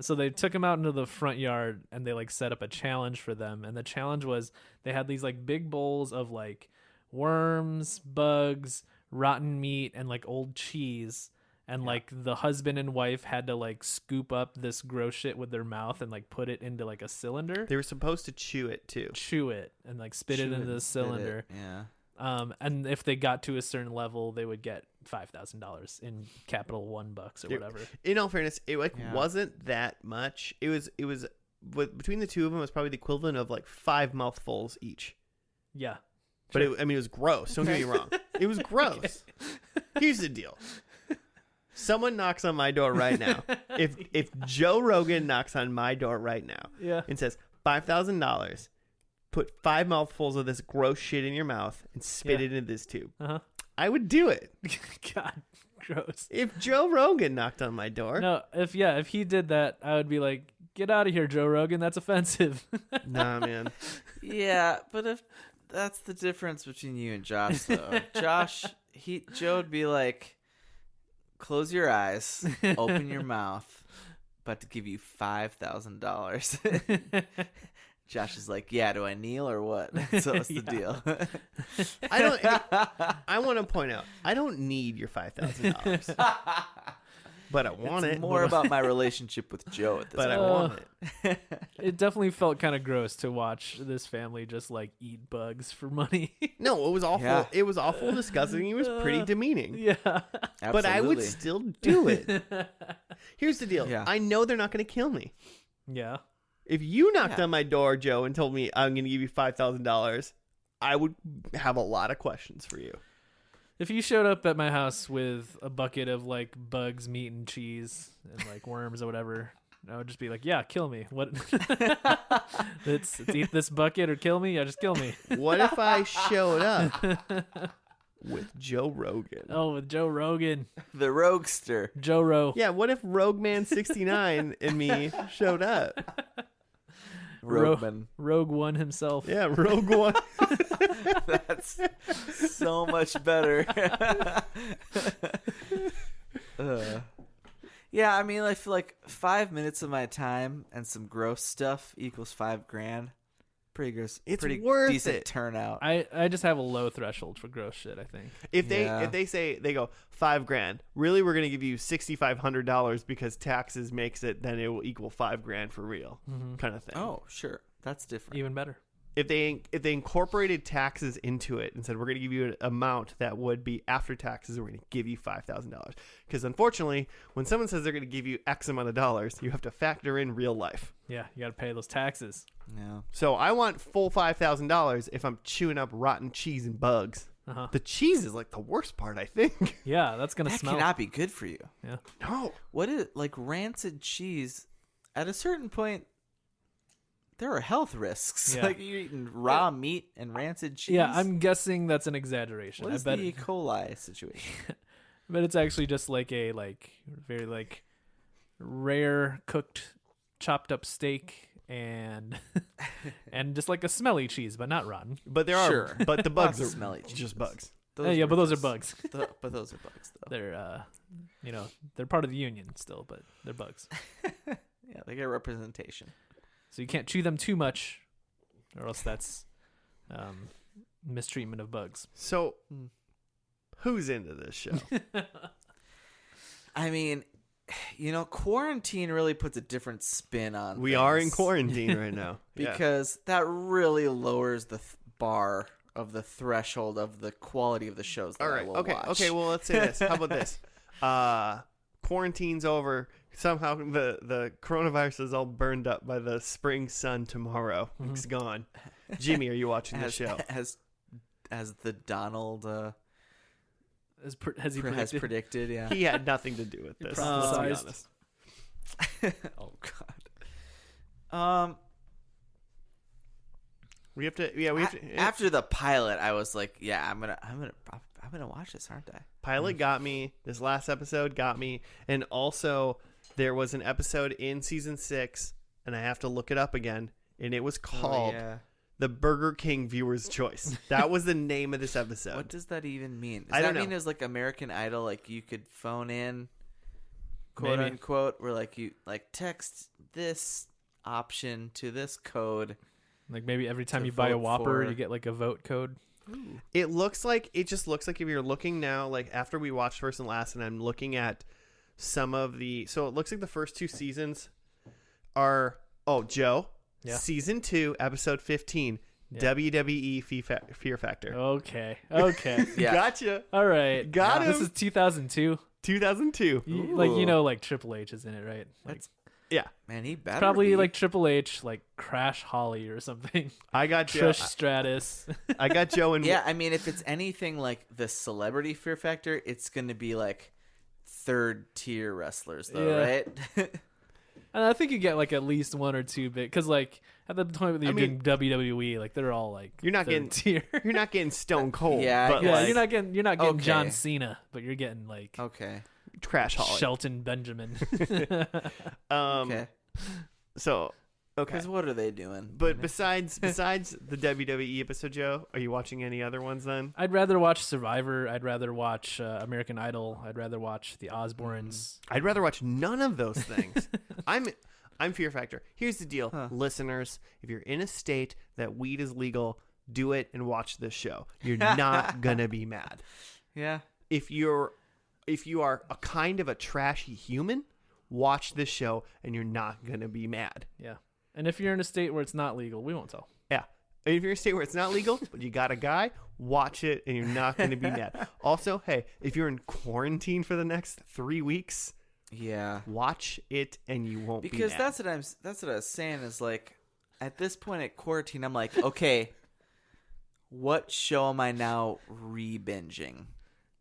So they took them out into the front yard and they like set up a challenge for them. And the challenge was they had these like big bowls of like worms, bugs, rotten meat, and like old cheese. And like the husband and wife had to like scoop up this gross shit with their mouth and like put it into like a cylinder, They were supposed to chew it too. chew it, and like spit it Chew into the and spit it, cylinder. Yeah. And if they got to a certain level, they would get $5,000 in Capital One bucks or Dude, whatever. In all fairness, it like Yeah. wasn't that much. It was but between the two of them, it was probably the equivalent of like 5 mouthfuls each. Yeah. But it, I mean, it was gross. Don't get me wrong. It was gross. Here's the deal. Someone knocks on my door right now. If Joe Rogan knocks on my door right now Yeah. and says $5,000, put 5 mouthfuls of this gross shit in your mouth and spit Yeah. it into this tube, Uh-huh. I would do it. God, gross. If Joe Rogan knocked on my door, No, if he did that, I would be like, get out of here, Joe Rogan. That's offensive. nah, man. Yeah, but if that's the difference between you and Josh, though. Joe would be like, close your eyes, open your mouth, about to give you $5,000. Josh is like, yeah, do I kneel or what? So what's the Yeah. deal? I want to point out, I don't need your $5,000, but I want It's it. more about my relationship with Joe at this but I point. want it. It definitely felt kind of gross to watch this family just like eat bugs for money. No, it was awful. Yeah. It was awful, disgusting. It was pretty demeaning. Yeah. But I would Absolutely. still do it. Here's the deal. Yeah. I know they're not going to kill me. Yeah. If you knocked Yeah. on my door, Joe, and told me I'm going to give you $5,000, I would have a lot of questions for you. If you showed up at my house with a bucket of like bugs, meat, and cheese, and like worms or whatever, I would just be like, yeah, kill me. What? it's eat this bucket or kill me. Yeah, just kill me. What if I showed up with Joe Rogan? Oh, with Joe Rogan, The Roguester. Joe Ro. Yeah, what if Rogue Man 69 and me showed up? Rogueman. Rogue One himself. Yeah, Rogue One. That's so much better. Yeah, I mean, I feel like 5 minutes of my time and some gross stuff equals $5,000. Pretty gross. It's pretty worth decent it. turnout. I just have a low threshold for gross shit, I think. If Yeah. they say they go $5,000, really we're gonna give you $6,500 because taxes makes it, then it will equal $5,000 for real, kind of thing. Oh, sure. That's different. Even better. If they incorporated taxes into it and said we're gonna give you an amount that would be after taxes, we're gonna give you $5,000, because unfortunately when someone says they're gonna give you X amount of dollars, you have to factor in real life. Yeah, you got to pay those taxes. Yeah. So I want full $5,000 if I'm chewing up rotten cheese and bugs. Uh-huh. The cheese is like the worst part, I think. Yeah, that's gonna That smell. cannot be good for you. Yeah. No. What is like rancid cheese? At a certain point, there are health risks. Yeah. Like you're eating raw meat and rancid cheese. Yeah, I'm guessing that's an exaggeration. What is I bet, the E. coli situation? but it's actually just like a very rare cooked chopped up steak and and just like a smelly cheese, but not rotten. But there Sure. are, but the bugs Lots of are smelly just cheeses. bugs. Yeah, but were those are just- bugs. But those are bugs, though. They're they're part of the union still, but they're bugs. Yeah, they get representation. So you can't chew them too much, or else that's mistreatment of bugs. So, who's into this show? I mean, quarantine really puts a different spin on. We are in things. quarantine right now. Yeah. Because that really lowers the bar of the threshold of the quality of the shows that All I right. will Okay. watch. Okay. Well, let's say this. How about this? Quarantine's over. Somehow the coronavirus is all burned up by the spring sun tomorrow. It's gone. Jimmy, are you watching this show? As the Donald Has he has predicted? predicted, yeah. He had nothing to do with this. Let's be prophesized. honest. Oh God. We have to. Yeah, we have to. After the pilot, I was like, yeah, I'm gonna watch this, aren't I? Pilot got me. This last episode got me, and also there was an episode in season 6, and I have to look it up again, and it was called the Burger King Viewer's Choice. That was the name of this episode. What does that even mean? Does I that don't mean know. it's like American Idol, like you could phone in, quote Maybe. unquote, where like you like text this option to this code. Like maybe every time To you buy a vote Whopper, for- you get like a vote code. It just looks like if you're looking now, like after we watched first and last, and I'm looking at some of the, so it looks like the first 2 seasons are, Joe, Yeah. season 2, episode 15, Yeah. WWE Fear Factor. Okay. Yeah. Gotcha. All right. Got This him. is 2002. 2002. Like Triple H is in it, right? Like, That's Yeah. man, he better probably be. like Triple H, like Crash Holly or something. I got Joe. Trish Stratus. I got Joe and Yeah, I mean, if it's anything like the Celebrity Fear Factor, it's going to be like 3rd tier wrestlers, though, Yeah. right? And I think you get like at least 1 or 2 big, because like at the point when you're mean, doing WWE, like they're all like You're not third getting- tier. You're not getting Stone Cold. Yeah, but Yeah, like, you're not getting John Okay. Cena, but you're getting like Okay. Crash Holly. Shelton Benjamin. Okay. So, okay. Because what are they doing? But besides the WWE episode, Joe, are you watching any other ones then? I'd rather watch Survivor. I'd rather watch American Idol. I'd rather watch The Osbournes. I'd rather watch none of those things. I'm Fear Factor. Here's the deal, Huh. listeners. If you're in a state that weed is legal, do it and watch this show. You're not gonna be mad. Yeah. If you are a kind of a trashy human, watch this show and you're not gonna be mad. Yeah. And if you're in a state where it's not legal, we won't tell. Yeah. And if you're in a state where it's not legal, but you got a guy, watch it and you're not going to be mad. Also, hey, if you're in quarantine for the next 3 weeks, Yeah. watch it and you won't Because be mad. that's what I was saying is like, at this point at quarantine, I'm like, okay, what show am I now re-binging?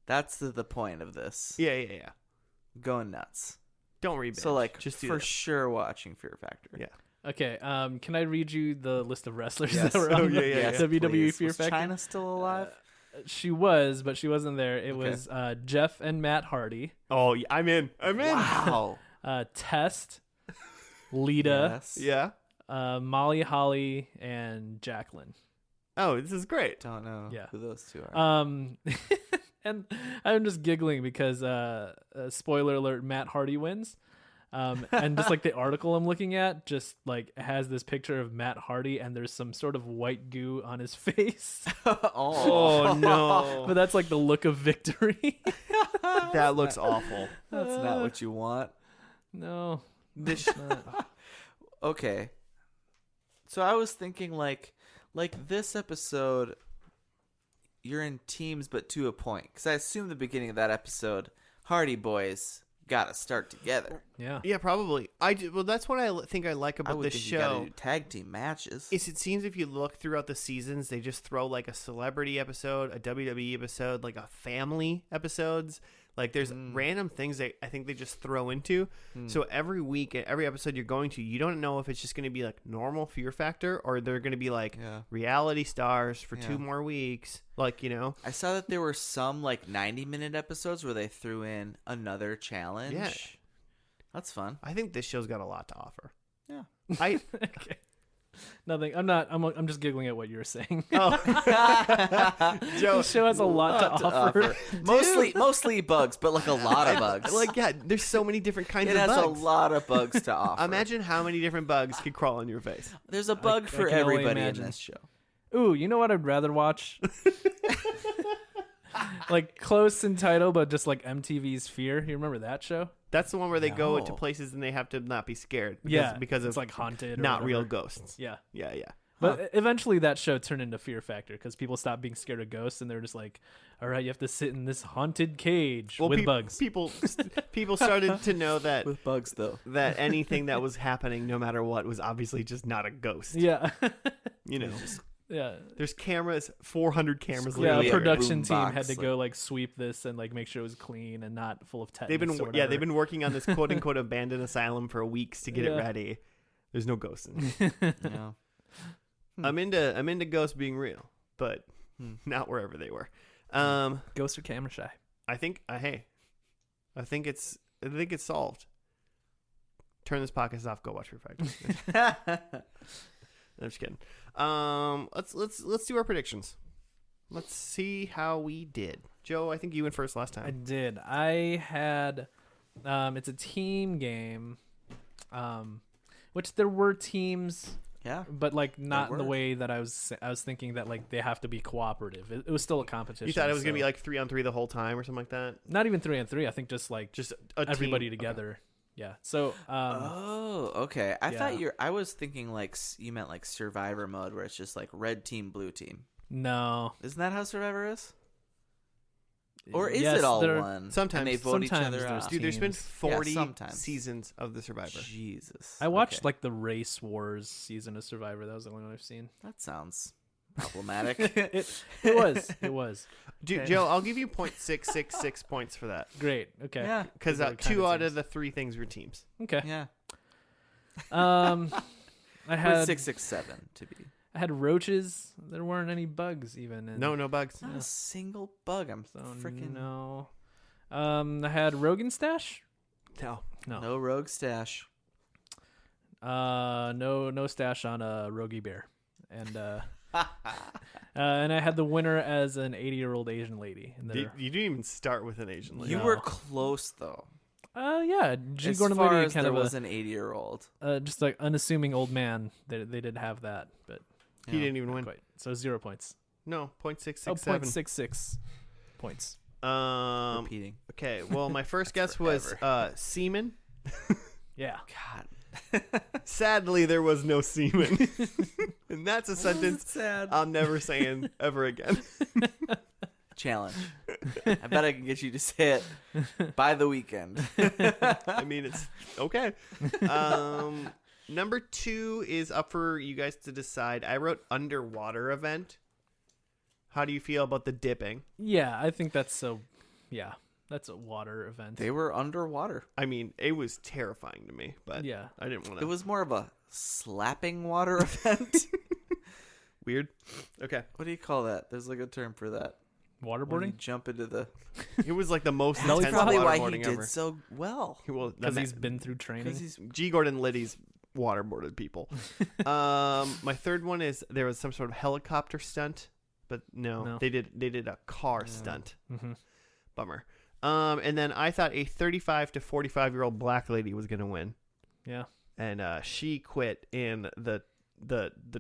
That's the point of this. Yeah. Going nuts. Don't re-binge. So like just do for this. sure watching Fear Factor. Yeah. Okay, can I read you the list of wrestlers Yes. that were on the Yes, WWE please. Fear Was Factor? China still alive? She was, but she wasn't there. It Okay. was Jeff and Matt Hardy, Oh, yeah, I'm in. Wow. Test, Lita, Yes. Yeah. Molly Holly, and Jacqueline. Oh, this is great. Don't know Yeah. who those two are. And I'm just giggling because spoiler alert, Matt Hardy wins. And just like the article I'm looking at just like has this picture of Matt Hardy and there's some sort of white goo on his face. Oh no, But that's like the look of victory. that looks awful. That's not what you want. No. This Okay. So I was thinking like this episode, you're in teams but to a point. Because I assume the beginning of that episode, Hardy Boys got to start together. Yeah. Yeah, probably. Well, that's what I think I like I about would this think you got to show. do tag team matches. Is it seems if you look throughout the seasons, they just throw like a celebrity episode, a WWE episode, like a family episodes. Like there's random things that I think they just throw into. So every week, every episode you're going to, you don't know if it's just going to be like normal Fear Factor or they're going to be like Yeah. reality stars for Yeah. 2 more weeks. Like, you know, I saw that there were some like 90-minute episodes where they threw in another challenge. Yeah. That's fun. I think this show's got a lot to offer. Yeah. I Okay. Nothing. I'm just giggling at what you were saying. oh Joe, The show has a lot to offer. Mostly bugs, but like a lot of bugs. like yeah, there's so many different kinds it of has bugs. a lot of bugs to offer. Imagine how many different bugs could crawl on your face. There's a bug I for can only everybody in imagine. this show. Ooh, you know what I'd rather watch? Like close in title, but just like MTV's Fear. You remember that show? That's the one where they go to No. places and they have to not be scared. Because it's of like haunted, or not real whatever. ghosts. Yeah, Yeah, yeah. but eventually that show turned into Fear Factor because people stopped being scared of ghosts and they're just like, all right, you have to sit in this haunted cage with bugs. People started to know that With bugs, though. that anything that was happening, no matter what, was obviously just not a ghost. Yeah, You know, yeah. there's cameras, 400 cameras. Yeah, literally a a everywhere. production team boombox, had to like- go like sweep this and like make sure it was clean and not full of tetanus. They've been or they've whatever. been working on this quote unquote abandoned asylum for weeks to get it Yeah. ready. There's no ghosts in it. Yeah. I'm into ghosts being real, but not wherever they were. Ghosts are camera shy. I think I think it's solved. Turn this podcast off. Go watch Fear Factor. I'm just kidding. Let's do our predictions. Let's see how we did. Joe, I think you went first last I time. did. I had. It's a team game, which there were teams, Yeah. but like not in the were. way that I was thinking that like they have to be cooperative. It was still a competition. You thought it was gonna be so- like 3-on-3 the whole time or something like that. not even 3-on-3. I think just like Just a everybody team. together. Yeah. So Oh, okay. I thought yeah. I was thinking like you meant like Survivor mode, where it's just like red team, blue team. no. Isn't that how Survivor is? Or is Yes, it all there- one? Sometimes. and they vote each Sometimes other there's out. Dude, there's been teams. 40 sometimes. seasons of The Survivor. Jesus. I watched Okay. like the Race Wars season of Survivor. That was the only one I've seen. That sounds problematic. It was Dude, Okay. Joe, I'll give you 0.666 points for that. great. Okay. Yeah. Because Those are the 2 kind of out teams. of the 3 things were teams. Okay. Yeah. I Or had 667 to be. I had roaches. There weren't any bugs even. And No bugs. Not a single bug. I'm So freaking no. I had Rogan stash. No. No. no rogue stash. No stash on a Rogie Bear, and and I had the winner as an 80-year-old Asian lady. And You didn't even start with an Asian lady. You No. were close though. yeah, G. As Gordon far Liddy as kind there of was an 80-year-old. just like unassuming old man. They did have that, but He didn't even not win. quite. So 0 points. No, Oh, 0.667. 0.66 points. Repeating. Okay, well, my first guess was semen. Yeah. God. Sadly, there was no semen. And that's a sentence Sad. I'm never saying ever again. Challenge. I bet I can get you to say it by the weekend. I mean, it's okay. Number 2 is up for you guys to decide. I wrote underwater event. How do you feel about the dipping? Yeah, I think that's so. Yeah. That's a water event. They were underwater. I mean, it was terrifying to me, but Yeah. I didn't want It to. was more of a slapping water event. Weird. Okay. What do you call that? There's like a term for that. When you Waterboarding? jump into the. It was like the most That's intense Probably why he waterboarding did ever. so well. Well, Because he's been through training. Because he's G. Gordon Liddy's waterboarded people. My third one is there was some sort of helicopter stunt, but no. They did a car stunt. Mm-hmm. Bummer. And then I thought a 35 to 45-year-old black lady was going to win, Yeah. and she quit in the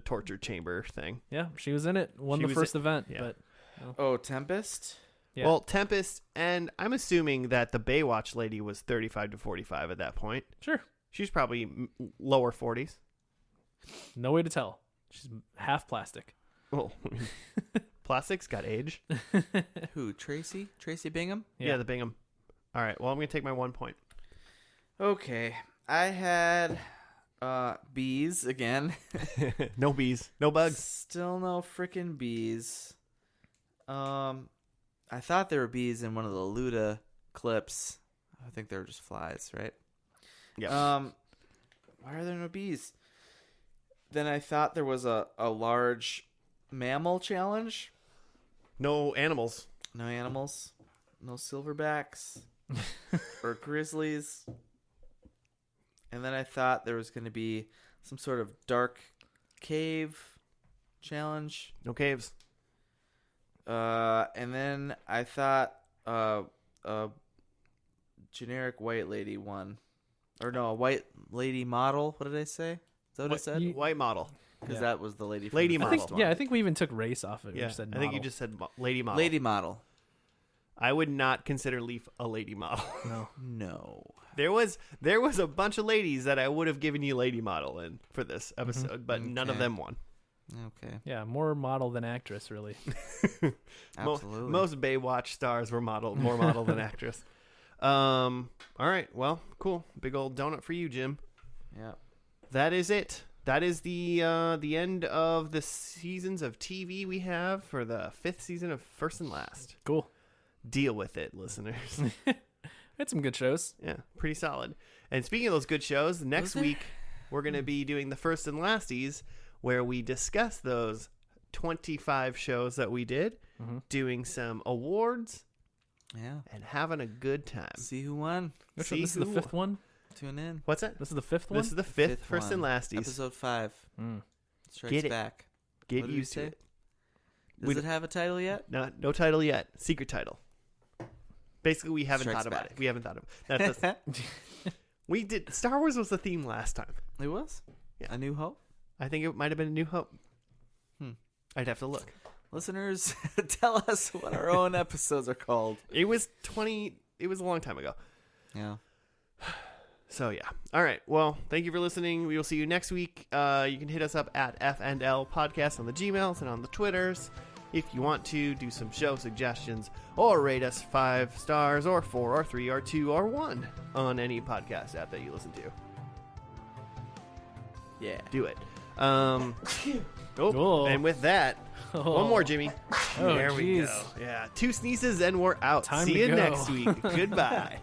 torture chamber thing. Yeah, she was in it. Won She the was first event, yeah. but Tempest. Yeah. Well, Tempest, and I'm assuming that the Baywatch lady was 35 to 45 at that point. sure. She's probably lower 40s. No way to tell. She's half plastic. Well, plastic's got age. Who? Tracy? Tracy Bingham? Yeah, the Bingham. All right. Well, I'm going to take my 1 point. Okay. I had bees again. No bees. No bugs. Still no freaking bees. I thought there were bees in one of the Luda clips. I think they were just flies, right? Yeah. Why are there no bees? Then I thought there was a large mammal challenge. No animals. No animals. No silverbacks. Or grizzlies. And then I thought there was going to be some sort of dark cave challenge. No caves. And then I thought a generic white lady won. Or no, a white lady model. What did I say? Is that what I said? White model. Because Yeah. that was the lady from Lady the I model. first think, one. yeah, I think we even took race off of it. We Yeah. just said I think you model. just said lady model. Lady model. I would not consider Leaf a lady model. No. No. There was a bunch of ladies that I would have given you lady model in for this episode, but none of Okay. them won. Okay. Yeah, more model than actress, really. Absolutely. Most Baywatch stars were more model than actress. All right, well, cool. Big old donut for you, Jim. Yeah. That is it. That is the end of the seasons of TV we have for the 5th season of First and Last. Cool. Deal with it, listeners. Had some good shows. Yeah, pretty solid. And speaking of those good shows, next there? week we're going to be doing the First and Lasties, where we discuss those 25 shows that we did, doing some awards, Yeah. and having a good time. See who won. Which one? See This is the who- fifth one? Tune in. What's that? This is the fifth one? This is the fifth First and one. Lasties. Episode 5. Mm. Strikes Get it. back. Get What did we used to say? it. Does We it have a title yet? No title yet. Secret title. Basically, we haven't Strikes thought about back. it. We haven't thought of it. That's we did. Star Wars was the theme last time. It was? Yeah. A New Hope? I think it might have been A New Hope. Hmm. I'd have to look. Listeners, tell us what our own episodes are called. It was It was a long time ago. Yeah. So yeah. All right. Well, thank you for listening. We will see you next week. You can hit us up at F&L Podcast on the Gmails and on the Twitters. If you want to do some show suggestions or rate us 5 stars or 4 or 3 or 2 or 1 on any podcast app that you listen to, Yeah. do it. Cool. And with that, one more, Jimmy. Oh, there we jeez. go. Yeah, 2 sneezes and we're out. Time See to you go. next week. Goodbye.